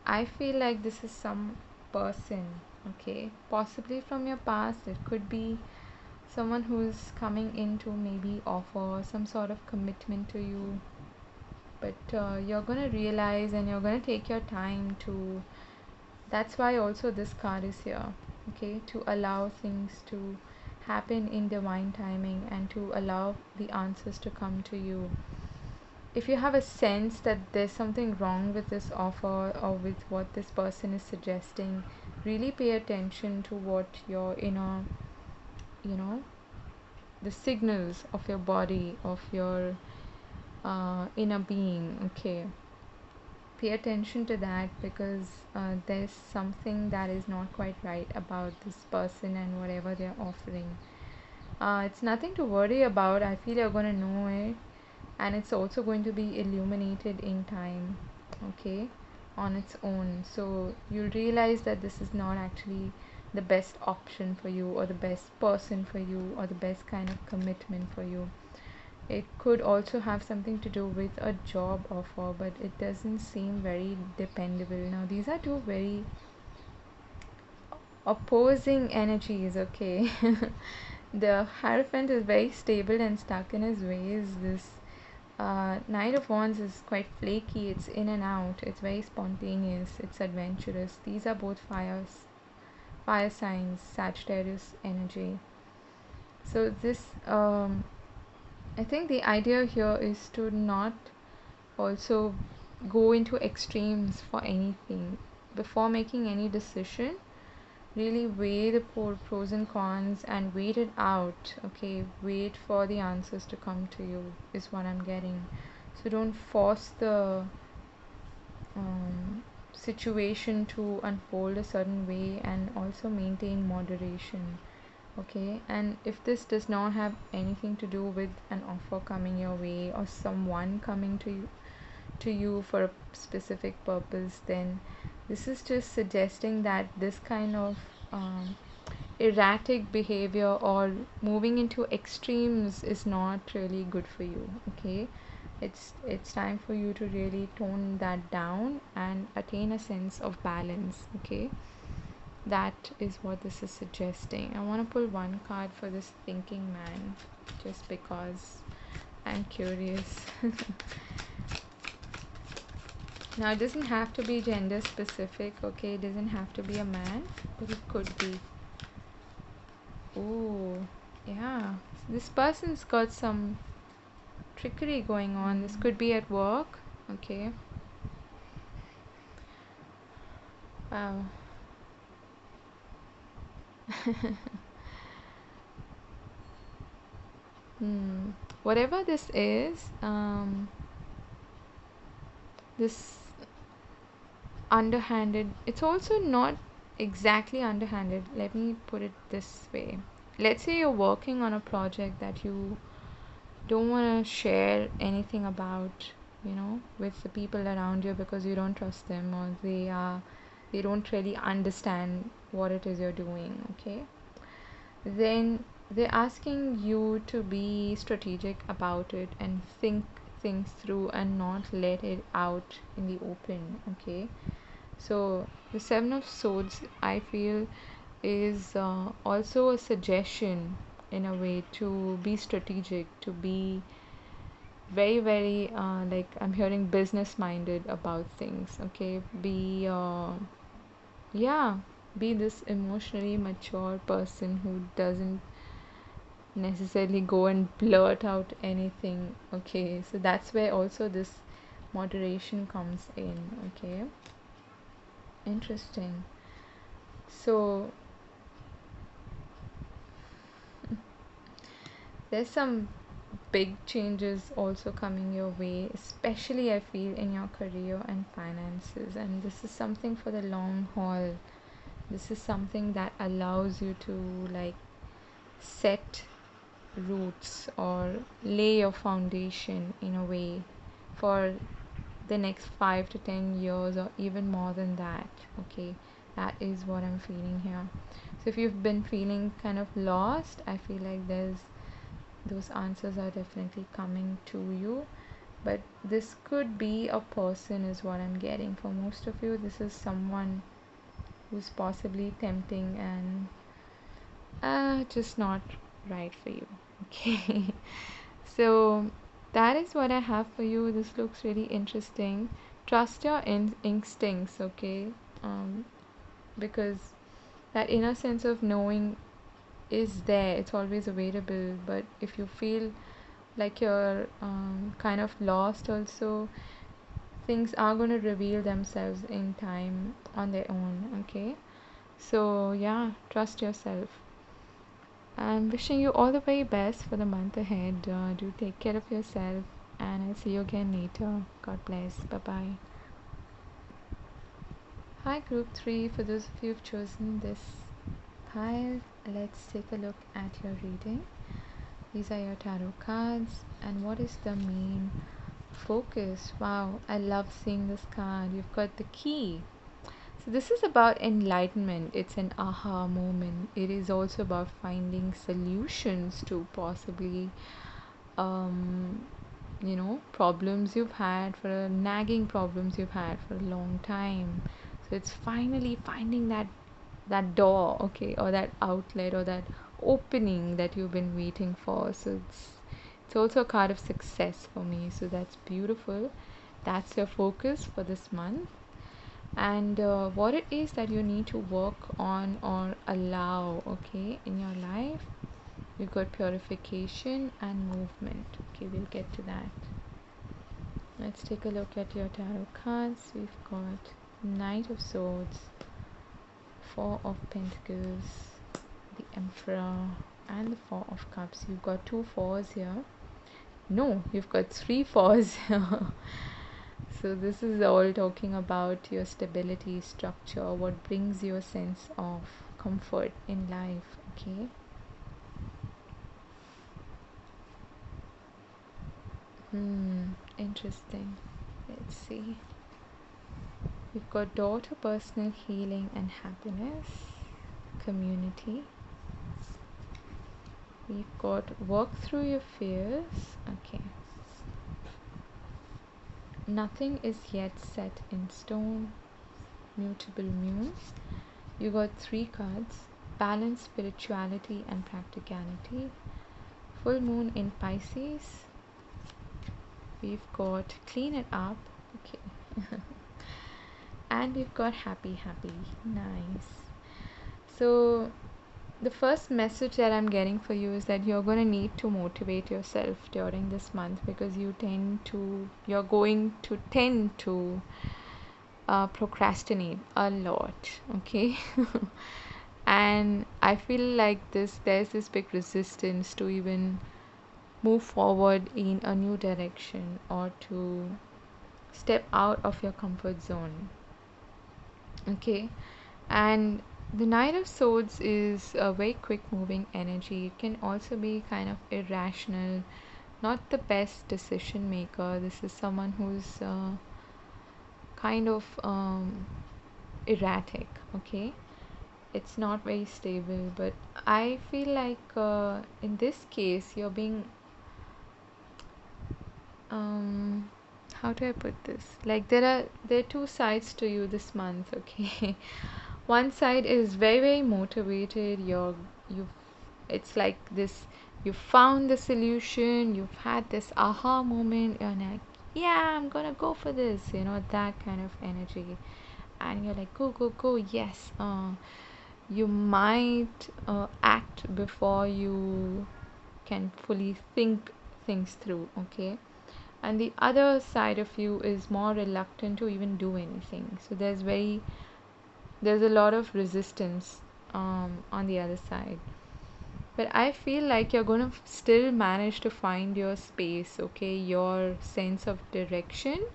I feel like this is some person, okay, possibly from your past. It could be someone who's coming in to maybe offer some sort of commitment to you, but you're gonna realize and you're gonna take your time to. That's why also this card is here, okay, to allow things to happen in divine timing and to allow the answers to come to you. If you have a sense that there's something wrong with this offer or with what this person is suggesting, really pay attention to what your inner, you know, the signals of your body, of your inner being, okay? Pay attention to that, because there's something that is not quite right about this person and whatever they're offering. It's nothing to worry about. I feel you're gonna know it. and it's also going to be illuminated in time, okay, on its own. So you'll realize that this is not actually the best option for you, or the best person for you, or the best kind of commitment for you. It could also have something to do with a job offer, but it doesn't seem very dependable. Now, these are two very opposing energies, okay? The Hierophant is very stable and stuck in his ways. This Knight of Wands is quite flaky, it's in and out, it's very spontaneous, it's adventurous. These are both fire signs, Sagittarius energy. So, this I think the idea here is to not also go into extremes for anything. Before making any decision, really weigh the pros and cons and wait it out. Okay, wait for the answers to come to you, is what I'm getting. So don't force the situation to unfold a certain way, and also maintain moderation. Okay, and if this does not have anything to do with an offer coming your way, or someone coming to you for a specific purpose, then this is just suggesting that this kind of um, erratic behavior or moving into extremes is not really good for you. Okay, it's time for you to really tone that down and attain a sense of balance. Okay, that is what this is suggesting. I want to pull one card for this thinking man, just because I'm curious. Now, it doesn't have to be gender specific, okay? It doesn't have to be a man, but it could be. Oh, yeah. This person's got some trickery going on. This could be at work, okay? Wow. Whatever this is, this underhanded, it's also not exactly underhanded. Let me put it this way. Let's say you're working on a project that you don't want to share anything about, with the people around you, because you don't trust them, or they don't really understand what it is you're doing, okay? Then they're asking you to be strategic about it and think things through and not let it out in the open, okay? So the Seven of Swords, I feel, is also a suggestion in a way to be strategic, to be very, very, like, I'm hearing business minded about things, okay? Yeah, be this emotionally mature person who doesn't necessarily go and blurt out anything, okay? So that's where also this moderation comes in, okay? Interesting. So there's some big changes also coming your way, especially I feel in your career and finances. And this is something for the long haul. This is something that allows you to, like, set roots or lay your foundation in a way for the next 5 to 10 years, or even more than that. Okay, that is what I'm feeling here. So if you've been feeling kind of lost, I feel like those answers are definitely coming to you. But this could be a person, is what I'm getting. For most of you, this is someone who's possibly tempting and just not right for you. Okay. So that is what I have for you. This looks really interesting. Trust your instincts, okay? Because that inner sense of knowing is there, it's always available. But if you feel like you're kind of lost, also, things are going to reveal themselves in time on their own, okay? So, yeah, trust yourself. I'm wishing you all the very best for the month ahead. Do take care of yourself, and I'll see you again later. God bless. Bye bye. Hi, Group 3. For those of you who've chosen this pile, let's take a look at your reading. These are your tarot cards. And what is the main focus? Wow, I love seeing this card. You've got the key. So this is about enlightenment. It's an aha moment. It is also about finding solutions to possibly um, problems you've had for nagging problems you've had for a long time. So it's finally finding that door, okay, or that outlet or that opening that you've been waiting for. So it's also a card of success for me. So that's beautiful. That's your focus for this month. And what it is that you need to work on or allow, okay, in your life. We've got purification and movement. Okay, we'll get to that. Let's take a look at your tarot cards. We've got Knight of Swords, Four of Pentacles, the Emperor, and the Four of Cups. You've got two fours here. No, you've got three fours here. So this is all talking about your stability, structure, what brings you a sense of comfort in life, okay? Interesting. Let's see. We've got door to personal healing and happiness, community. We've got work through your fears. Okay. Nothing is yet set in stone, mutable moon. You got three cards: balance, spirituality, and practicality. Full moon in Pisces. We've got clean it up. Okay. And we've got happy. Nice. So the first message that I'm getting for you is that you're going to need to motivate yourself during this month, because you're going to tend to procrastinate a lot, okay? And I feel like there's this big resistance to even move forward in a new direction or to step out of your comfort zone, okay? And the Knight of Swords is a very quick moving energy. It can also be kind of irrational, not the best decision maker. This is someone who's kind of erratic, okay? It's not very stable, but I feel like in this case you're being um how do I put this? Like there are two sides to you this month, okay? One side is very motivated. You've It's like this, you found the solution, you've had this aha moment, you're like, yeah, I'm gonna go for this, that kind of energy. And you're like, go, yes. You might act before you can fully think things through, okay? And the other side of you is more reluctant to even do anything. So there's a lot of resistance on the other side. But I feel like you're going to still manage to find your space, okay, your sense of direction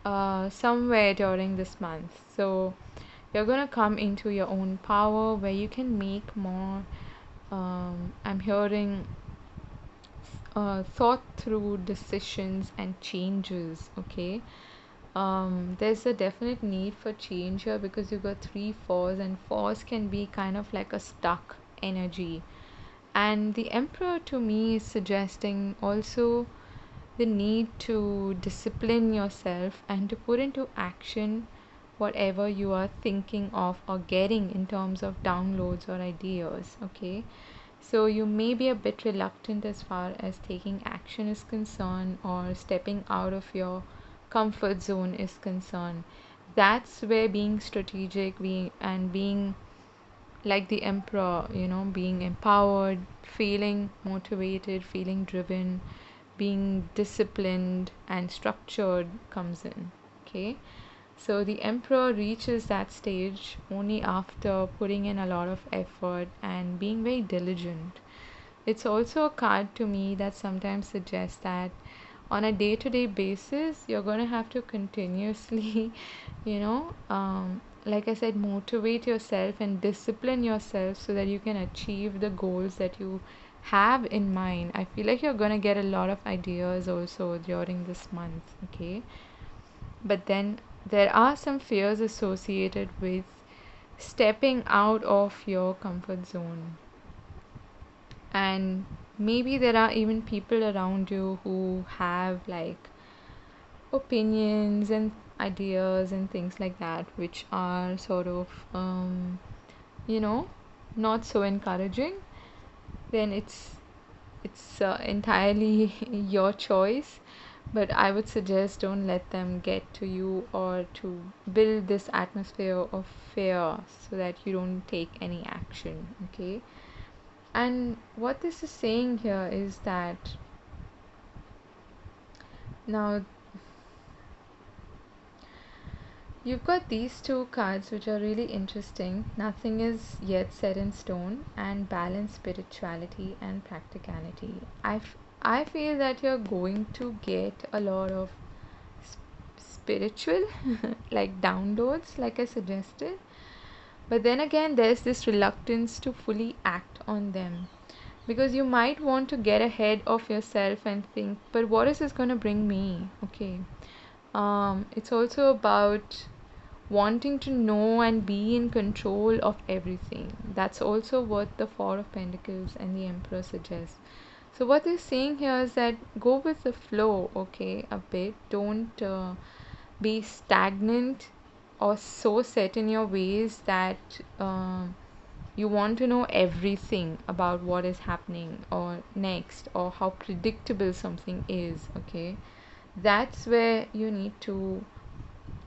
somewhere during this month. So you're going to come into your own power where you can make more, I'm hearing, thought through decisions and changes, okay? There's a definite need for change here because you've got three fours, and fours can be kind of like a stuck energy. And the Emperor to me is suggesting also the need to discipline yourself and to put into action whatever you are thinking of or getting in terms of downloads or ideas, okay? So you may be a bit reluctant as far as taking action is concerned or stepping out of your comfort zone is concerned. That's where being strategic being like the Emperor, being empowered, feeling motivated, feeling driven, being disciplined and structured comes in, okay? So the Emperor reaches that stage only after putting in a lot of effort and being very diligent. It's also a card to me that sometimes suggests that on a day-to-day basis you're going to have to continuously like I said, motivate yourself and discipline yourself so that you can achieve the goals that you have in mind. I feel like you're gonna get a lot of ideas also during this month, okay? But then there are some fears associated with stepping out of your comfort zone. And maybe there are even people around you who have like opinions and ideas and things like that, which are sort of, you know, not so encouraging. Then it's entirely your choice, but I would suggest don't let them get to you or to build this atmosphere of fear so that you don't take any action, okay? And what this is saying here is that now you've got these two cards which are really interesting. Nothing is yet set in stone, and balance spirituality and practicality. I feel that you're going to get a lot of spiritual like downloads, like I suggested. But then again, there's this reluctance to fully act on them because you might want to get ahead of yourself and think, but what is this going to bring me? Okay. It's also about wanting to know and be in control of everything. That's also what the Four of Pentacles and the Emperor suggest. So, what they're saying here is that go with the flow, okay, a bit. Don't be stagnant or so set in your ways that you want to know everything about what is happening or next or how predictable something is, okay? That's where you need to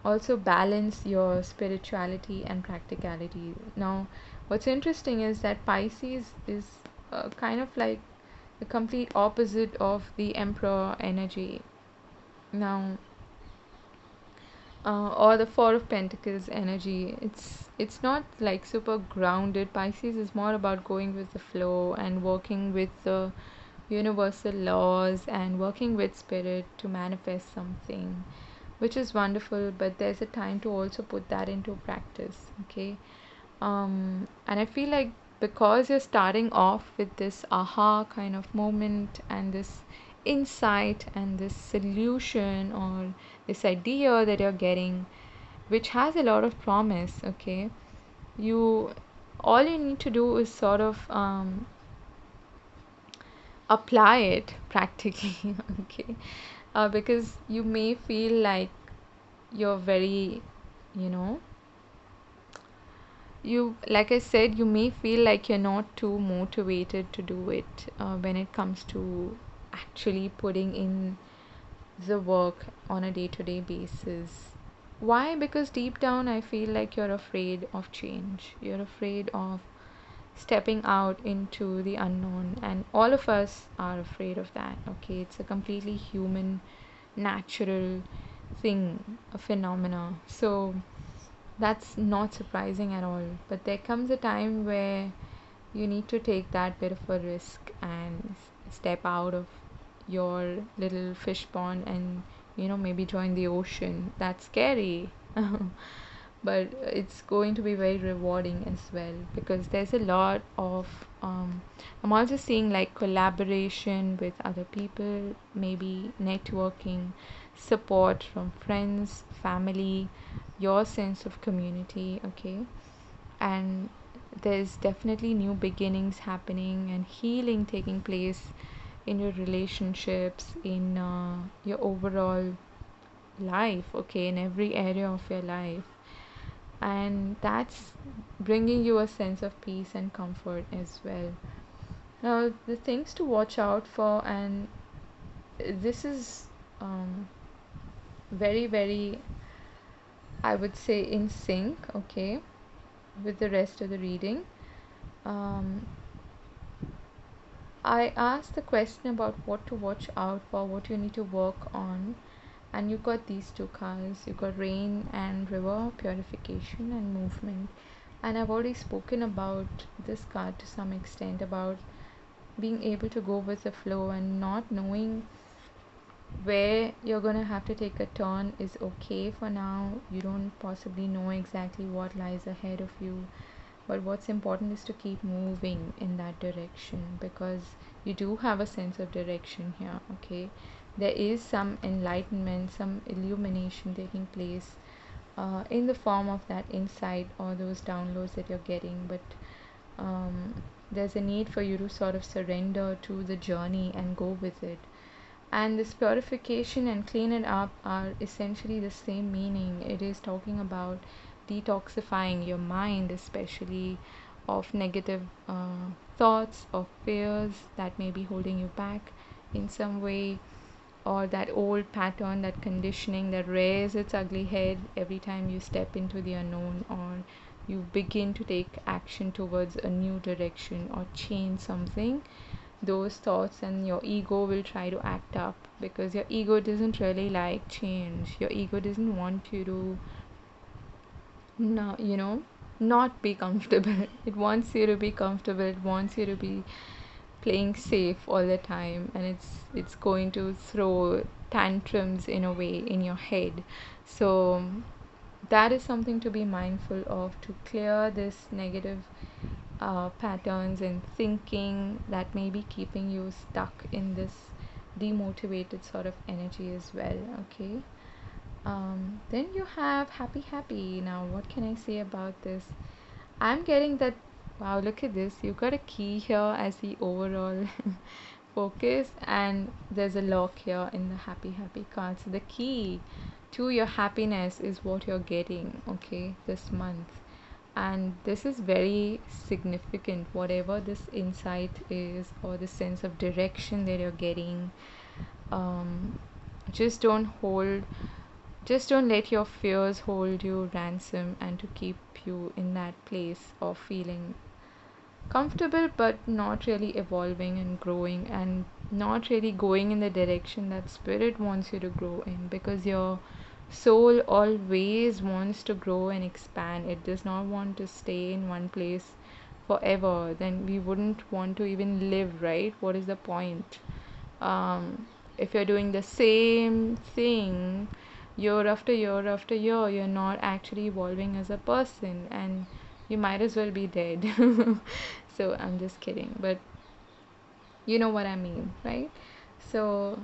also balance your spirituality and practicality. Now, what's interesting is that Pisces is kind of like the complete opposite of the Emperor energy. Now, or the Four of Pentacles energy. It's not like super grounded. Pisces is more about going with the flow and working with the universal laws and working with spirit to manifest something, which is wonderful. But there's a time to also put that into practice. Okay, and I feel like because you're starting off with this aha kind of moment and this insight and this solution or this idea that you're getting, which has a lot of promise, okay, you all you need to do is sort of apply it practically. Okay, because you may feel like you're very, you know, you like I said, you may feel like you're not too motivated to do it when it comes to actually putting in the work on a day-to-day basis. Why? Because deep down I feel like you're afraid of change, you're afraid of stepping out into the unknown, and all of us are afraid of that. Okay, it's a completely human natural thing, a phenomena. So that's not surprising at all. But there comes a time where you need to take that bit of a risk and step out of your little fish pond and, maybe join the ocean. That's scary. But it's going to be very rewarding as well because there's a lot of I'm also seeing like collaboration with other people, maybe networking, support from friends, family, your sense of community, okay? And there's definitely new beginnings happening and healing taking place in your relationships, in your overall life, okay, in every area of your life. And that's bringing you a sense of peace and comfort as well. Now, the things to watch out for, and this is very, very, I would say, in sync, okay, with the rest of the reading. Um, I asked the question about what to watch out for, what you need to work on, and you got these two cards. You got rain and river, purification and movement. And I've already spoken about this card to some extent about being able to go with the flow and not knowing where you're gonna have to take a turn is okay for now. You don't possibly know exactly what lies ahead of you, but what's important is to keep moving in that direction, because you do have a sense of direction here. Okay, there is some enlightenment, some illumination taking place in the form of that insight or those downloads that you're getting, but there's a need for you to sort of surrender to the journey and go with it. And this purification and clean it up are essentially the same meaning. It is talking about detoxifying your mind, especially of negative thoughts, of fears that may be holding you back in some way, or that old pattern, that conditioning that rears its ugly head every time you step into the unknown, or you begin to take action towards a new direction or change something. Those thoughts and your ego will try to act up, because your ego doesn't really like change. Your ego doesn't want you to no, not be comfortable. It wants you to be comfortable. It wants you to be playing safe all the time, and it's going to throw tantrums in a way in your head. So that is something to be mindful of, to clear this negative patterns and thinking that may be keeping you stuck in this demotivated sort of energy as well. Okay, then you have happy happy. Now what can I say about this? I'm getting that. Wow, look at this. You've got a key here as the overall focus, and there's a lock here in the happy happy card. So the key to your happiness is what you're getting, okay, this month. And this is very significant, whatever this insight is or the sense of direction that you're getting. um, just don't hold just don't let your fears hold you ransom and to keep you in that place of feeling comfortable but not really evolving and growing, and not really going in the direction that spirit wants you to grow in, because your soul always wants to grow and expand. It does not want to stay in one place forever. Then we wouldn't want to even live, right? What is the point? If you're doing the same thing year after year after year, you're not actually evolving as a person, and you might as well be dead. So I'm just kidding, but you know what I mean, right? So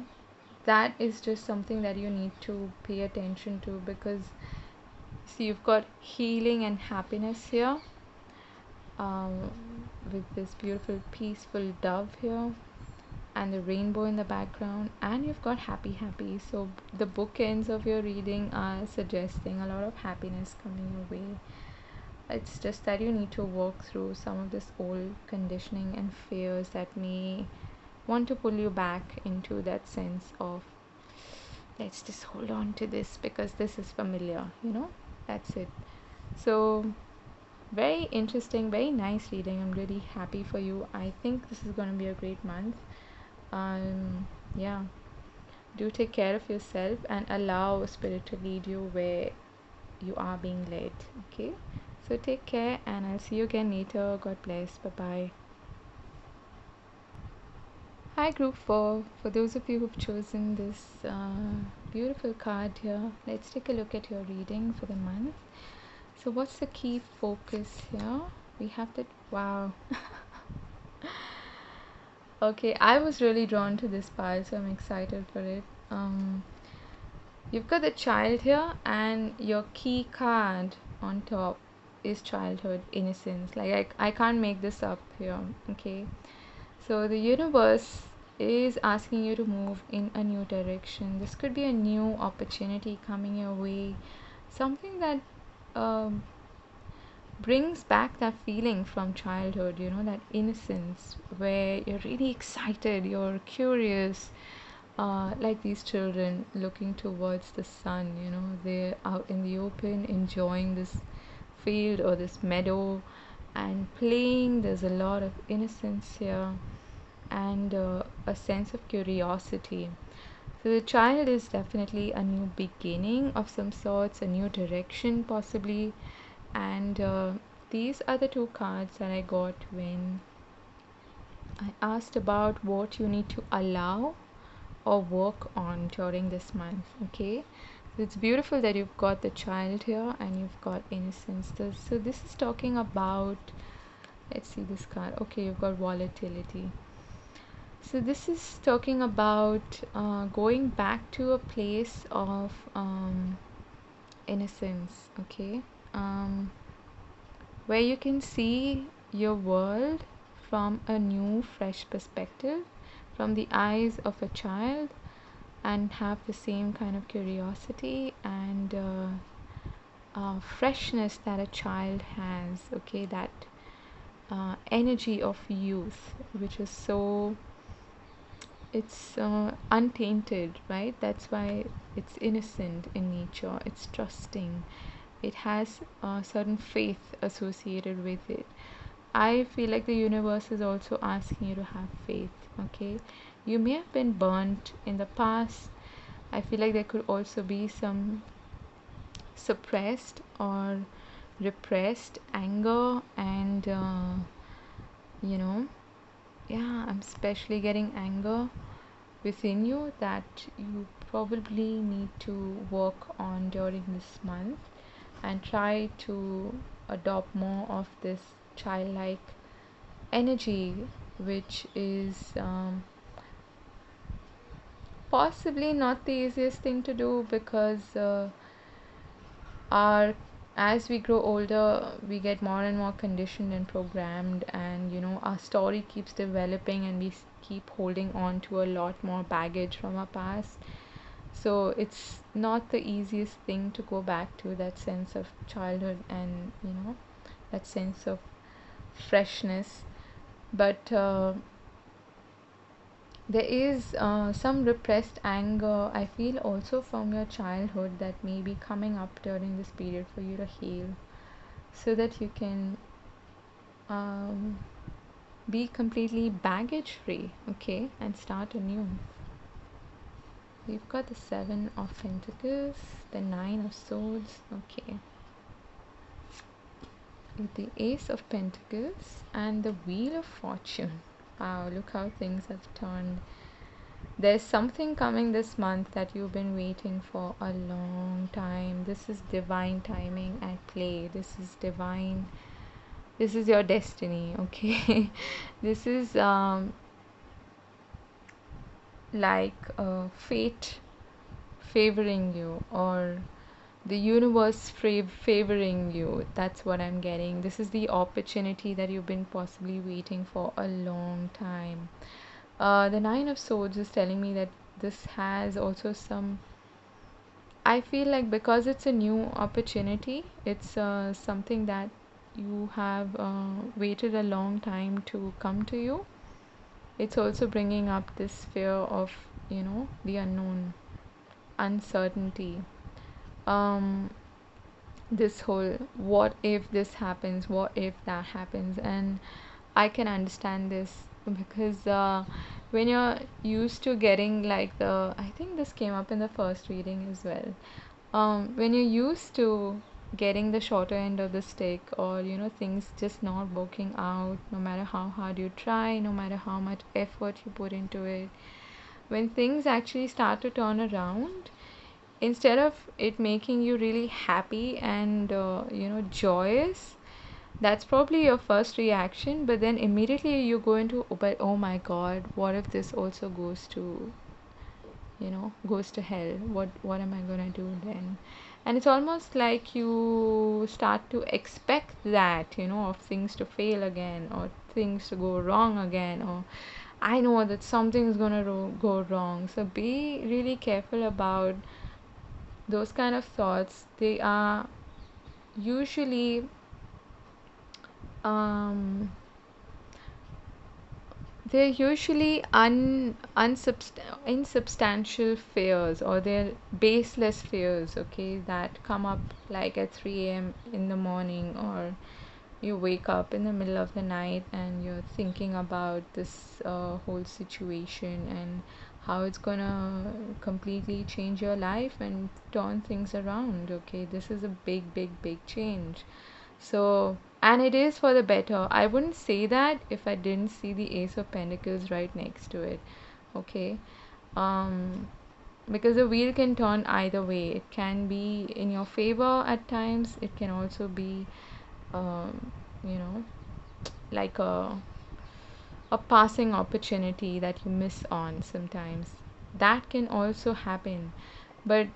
that is just something that you need to pay attention to, because see, you've got healing and happiness here, um, with this beautiful peaceful dove here and the rainbow in the background, and you've got happy happy. So the bookends of your reading are suggesting a lot of happiness coming your way. It's just that you need to work through some of this old conditioning and fears that may want to pull you back into that sense of, let's just hold on to this because this is familiar. That's it. So very interesting, very nice reading. I'm really happy for you. I think this is going to be a great month. Yeah, do take care of yourself and allow spirit to lead you where you are being led. Okay, so take care, and I'll see you again later. God bless. Bye bye. Hi, group 4. For those of you who've chosen this beautiful card here, let's take a look at your reading for the month. So what's the key focus here? We have that. Wow. Okay, I was really drawn to this pile, so I'm excited for it. You've got the child here, and your key card on top is childhood innocence. Like I can't make this up here. Okay, so the universe is asking you to move in a new direction. This could be a new opportunity coming your way, something that um, brings back that feeling from childhood, that innocence where you're really excited, you're curious, like these children looking towards the sun. They're out in the open enjoying this field or this meadow and playing. There's a lot of innocence here, and a sense of curiosity. So the child is definitely a new beginning of some sorts, a new direction possibly. And these are the two cards that I got when I asked about what you need to allow or work on during this month. Okay, It's beautiful that you've got the child here and you've got innocence. So this is talking about, let's see this card. Okay, you've got volatility. So this is talking about going back to a place of innocence, okay? Um, where you can see your world from a new, fresh perspective, from the eyes of a child, and have the same kind of curiosity and freshness that a child has, okay? That energy of youth, which is so, it's untainted, right? That's why it's innocent in nature, it's trusting, it has a certain faith associated with it. I feel like the universe is also asking you to have faith, okay? You may have been burnt in the past. I feel like there could also be some suppressed or repressed anger and you know, yeah, I'm especially getting anger within you that you probably need to work on during this month and try to adopt more of this childlike energy, which is possibly not the easiest thing to do because our as we grow older we get more and more conditioned and programmed, and you know our story keeps developing and we keep holding on to a lot more baggage from our past. So it's not the easiest thing to go back to that sense of childhood and you know that sense of freshness. But there is some repressed anger, I feel, also from your childhood that may be coming up during this period for you to heal so that you can um, be completely baggage free, okay, and start anew. We've got the Seven of Pentacles, the Nine of Swords, okay, with the Ace of Pentacles and the Wheel of Fortune. Wow, look how things have turned. There's something coming this month that you've been waiting for a long time. This is divine timing at play. This is divine. This is your destiny, okay? This is like fate favoring you, or the universe favoring you. That's what I'm getting. This is the opportunity that you've been possibly waiting for a long time. The Nine of Swords is telling me that this has also some, I feel like because it's a new opportunity, it's something that you have waited a long time to come to you. It's also bringing up this fear of, you know, the unknown, uncertainty. Um, this whole what if this happens, what if that happens, and I can understand this because when you're used to getting like the, I think this came up in the first reading as well. When you're used to getting the shorter end of the stick, or you know things just not working out, no matter how hard you try, no matter how much effort you put into it, when things actually start to turn around, instead of it making you really happy and you know joyous, that's probably your first reaction, but then immediately you go into, oh, but oh my god, what if this also goes to, you know, goes to hell? What am I gonna do then? And it's almost like you start to expect that, you know, of things to fail again, or things to go wrong again, or I know that something's gonna go wrong. So be really careful about those kind of thoughts. They are usually um they're usually insubstantial fears, or they're baseless fears, okay, that come up like at 3 a.m. in the morning, or you wake up in the middle of the night and you're thinking about this whole situation and how it's gonna completely change your life and turn things around, okay? This is a big, big, big change. So, and it is for the better. I wouldn't say that if I didn't see the Ace of Pentacles right next to it. Okay. Um, because the wheel can turn either way. It can be in your favor at times, it can also be, um, you know, like a passing opportunity that you miss on sometimes. That can also happen. But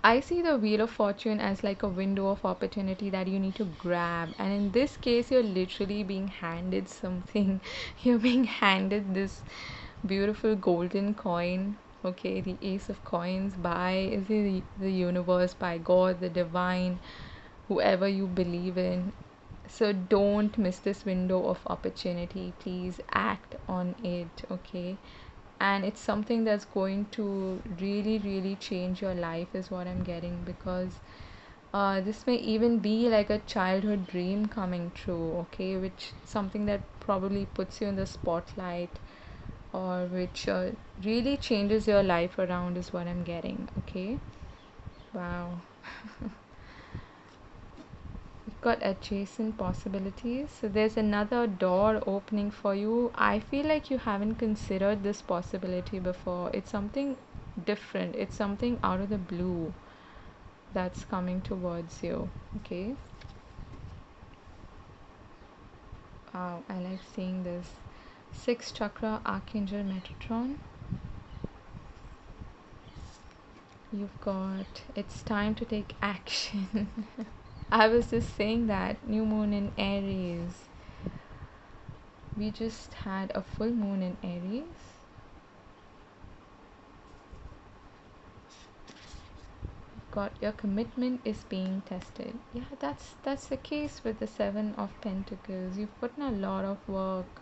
I see the Wheel of Fortune as like a window of opportunity that you need to grab. And in this case, you're literally being handed something. You're being handed this beautiful golden coin. Okay, the Ace of Coins by is it the universe, by God, the divine, whoever you believe in. So don't miss this window of opportunity. Please act on it, okay? And it's something that's going to really, really change your life, is what I'm getting, because this may even be like a childhood dream coming true, okay? Which something that probably puts you in the spotlight, or which really changes your life around, is what I'm getting, okay? Wow. You've got adjacent possibilities. So there's another door opening for you. I feel like you haven't considered this possibility before. It's something different. It's something out of the blue that's coming towards you. Okay. Wow, I like seeing this. Sixth chakra, Archangel Metatron. You've got it's time to take action. I was just saying that new moon in Aries. We just had a full moon in Aries. Got your commitment is being tested. Yeah, that's the case with the Seven of Pentacles. You've put in a lot of work.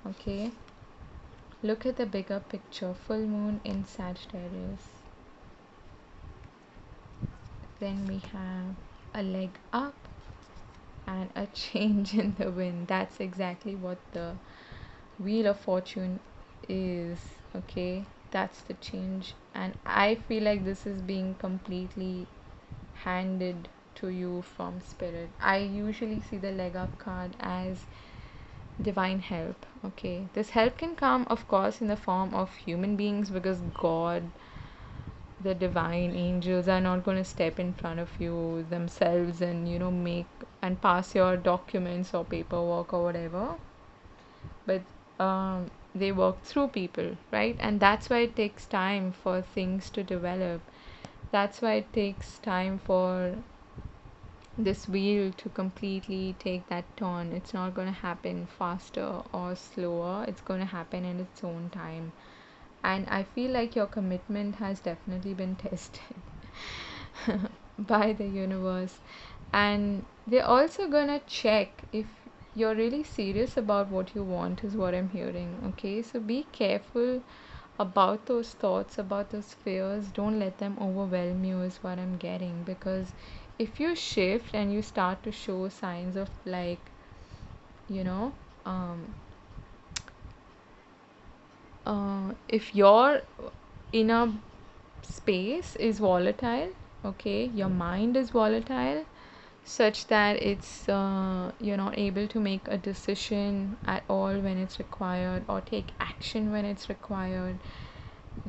Okay. Look at the bigger picture. Full moon in Sagittarius. Then we have a leg up and a change in the wind. That's exactly what the Wheel of Fortune is. Okay, that's the change, and I feel like this is being completely handed to you from spirit. I usually see the leg up card as divine help. Okay, this help can come, of course, in the form of human beings, because God, the divine angels, are not going to step in front of you themselves and make and pass your documents or paperwork or whatever. But they work through people, right? And that's why it takes time for things to develop. That's why it takes time for this wheel to completely take that turn. It's not going to happen faster or slower, it's going to happen in its own time. And I feel like your commitment has definitely been tested by the universe. And they're also gonna check if you're really serious about what you want, is what I'm hearing. Okay, so be careful about those thoughts, about those fears. Don't let them overwhelm you, is what I'm getting. Because if you shift and you start to show signs of, like, you know um if your inner space is volatile, okay, your mind is volatile, such that it's you're not able to make a decision at all when it's required, or take action when it's required,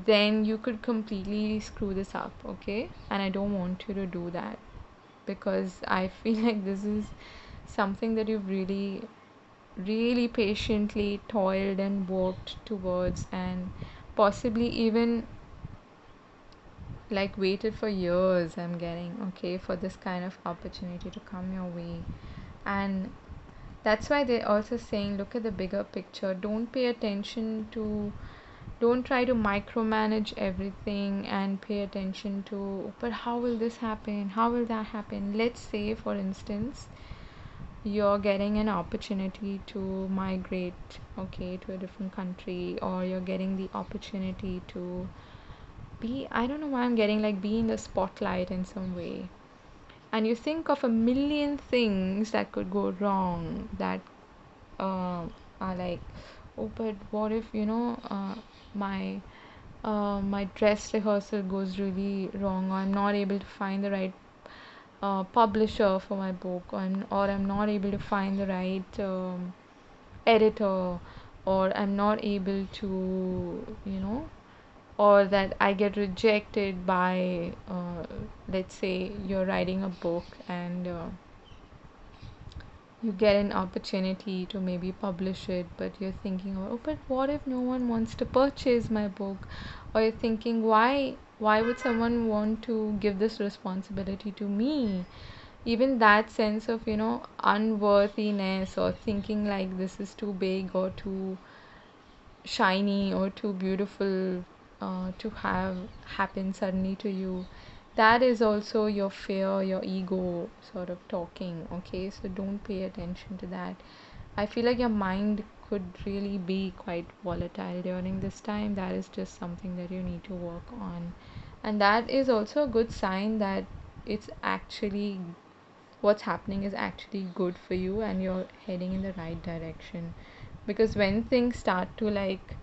then you could completely screw this up, okay? And I don't want you to do that, because I feel like this is something that you've really, really patiently toiled and worked towards, and possibly even like waited for years, I'm getting, okay, for this kind of opportunity to come your way. And that's why they're also saying, look at the bigger picture. Don't try to micromanage everything and pay attention to, but how will this happen, how will that happen. Let's say, for instance, you're getting an opportunity to migrate, okay, to a different country, or you're getting the opportunity to be, I don't know why I'm getting like be in the spotlight in some way, and you think of a million things that could go wrong, that are like, oh, but what if my my dress rehearsal goes really wrong, or I'm not able to find the right publisher for my book, or I'm not able to find the right editor, or I'm not able to or that I get rejected by, let's say you're writing a book and you get an opportunity to maybe publish it, but you're thinking, oh, but what if no one wants to purchase my book? Or you're thinking, why would someone want to give this responsibility to me? Even that sense of, unworthiness, or thinking like this is too big or too shiny or too beautiful to have happen suddenly to you, that is also your fear, your ego sort of talking. Okay, so don't pay attention to that. I feel like your mind could really be quite volatile during this time. That is just something that you need to work on, and that is also a good sign that it's actually what's happening is actually good for you and you're heading in the right direction. Because when things start to like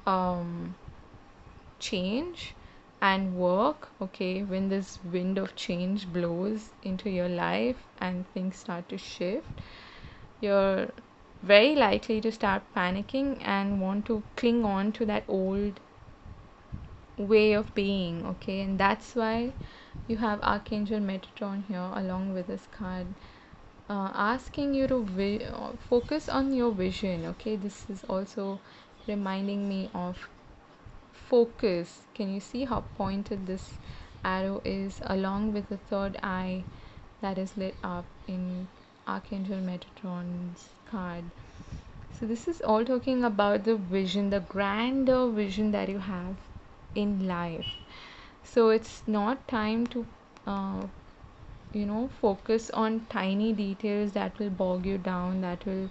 um change and work, okay, when this wind of change blows into your life and things start to shift, you're very likely to start panicking and want to cling on to that old way of being. Okay, and that's why you have Archangel Metatron here along with this card, asking you to focus on your vision. Okay, this is also reminding me of focus. Can you see how pointed this arrow is, along with the third eye that is lit up in Archangel Metatron's card? So this is all talking about the vision, the grander vision that you have in life. So it's not time to uh, focus on tiny details that will bog you down, that will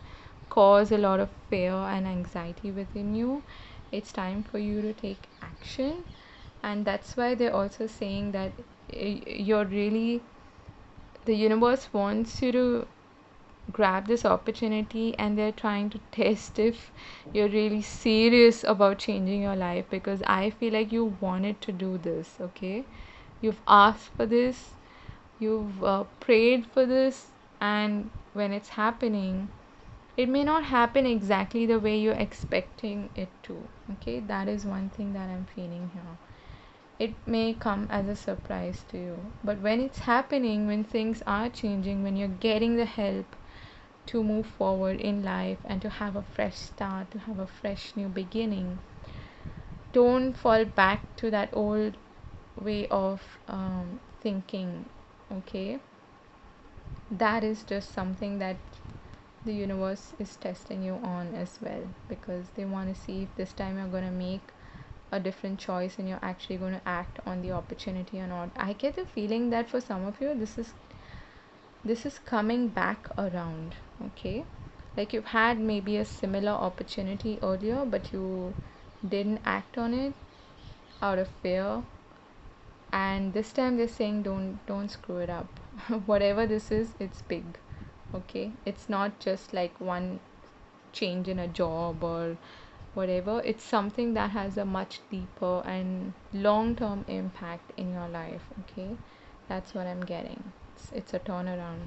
cause a lot of fear and anxiety within you. It's time for you to take action, and that's why they're also saying that you're really, the universe wants you to grab this opportunity, and they're trying to test if you're really serious about changing your life, because I feel like you wanted to do this. Okay, you've asked for this, you've prayed for this, and when it's happening, it may not happen exactly the way you're expecting it to. Okay, that is one thing that I'm feeling here. It may come as a surprise to you, but when it's happening, when things are changing, when you're getting the help to move forward in life and to have a fresh start, to have a fresh new beginning, don't fall back to that old way of thinking. Okay, that is just something that the universe is testing you on as well, because they want to see if this time you're going to make a different choice and you're actually going to act on the opportunity or not. I get the feeling that for some of you, this is coming back around. Okay, like you've had maybe a similar opportunity earlier, but you didn't act on it out of fear, and this time they're saying don't screw it up. Whatever this is, it's big. Okay, it's not just like one change in a job or whatever. It's something that has a much deeper and long term impact in your life. Okay, that's what I'm getting. It's a turnaround.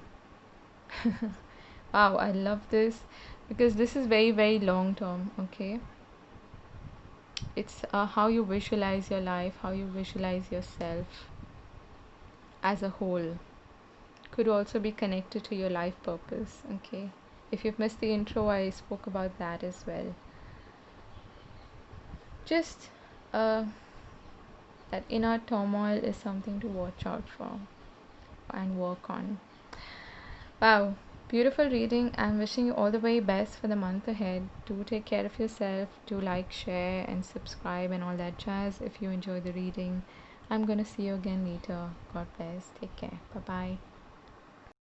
Wow, I love this, because this is very very long term. Okay, it's how you visualize your life, how you visualize yourself as a whole. Could also be connected to your life purpose. Okay, if you've missed the intro, I spoke about that as well. Just uh, that inner turmoil is something to watch out for and work on. Wow, beautiful reading. I'm wishing you all the very best for the month ahead. Do take care of yourself. Do like, share, and subscribe, and all that jazz if you enjoy the reading. I'm gonna see you again later. God bless. Take care. Bye bye.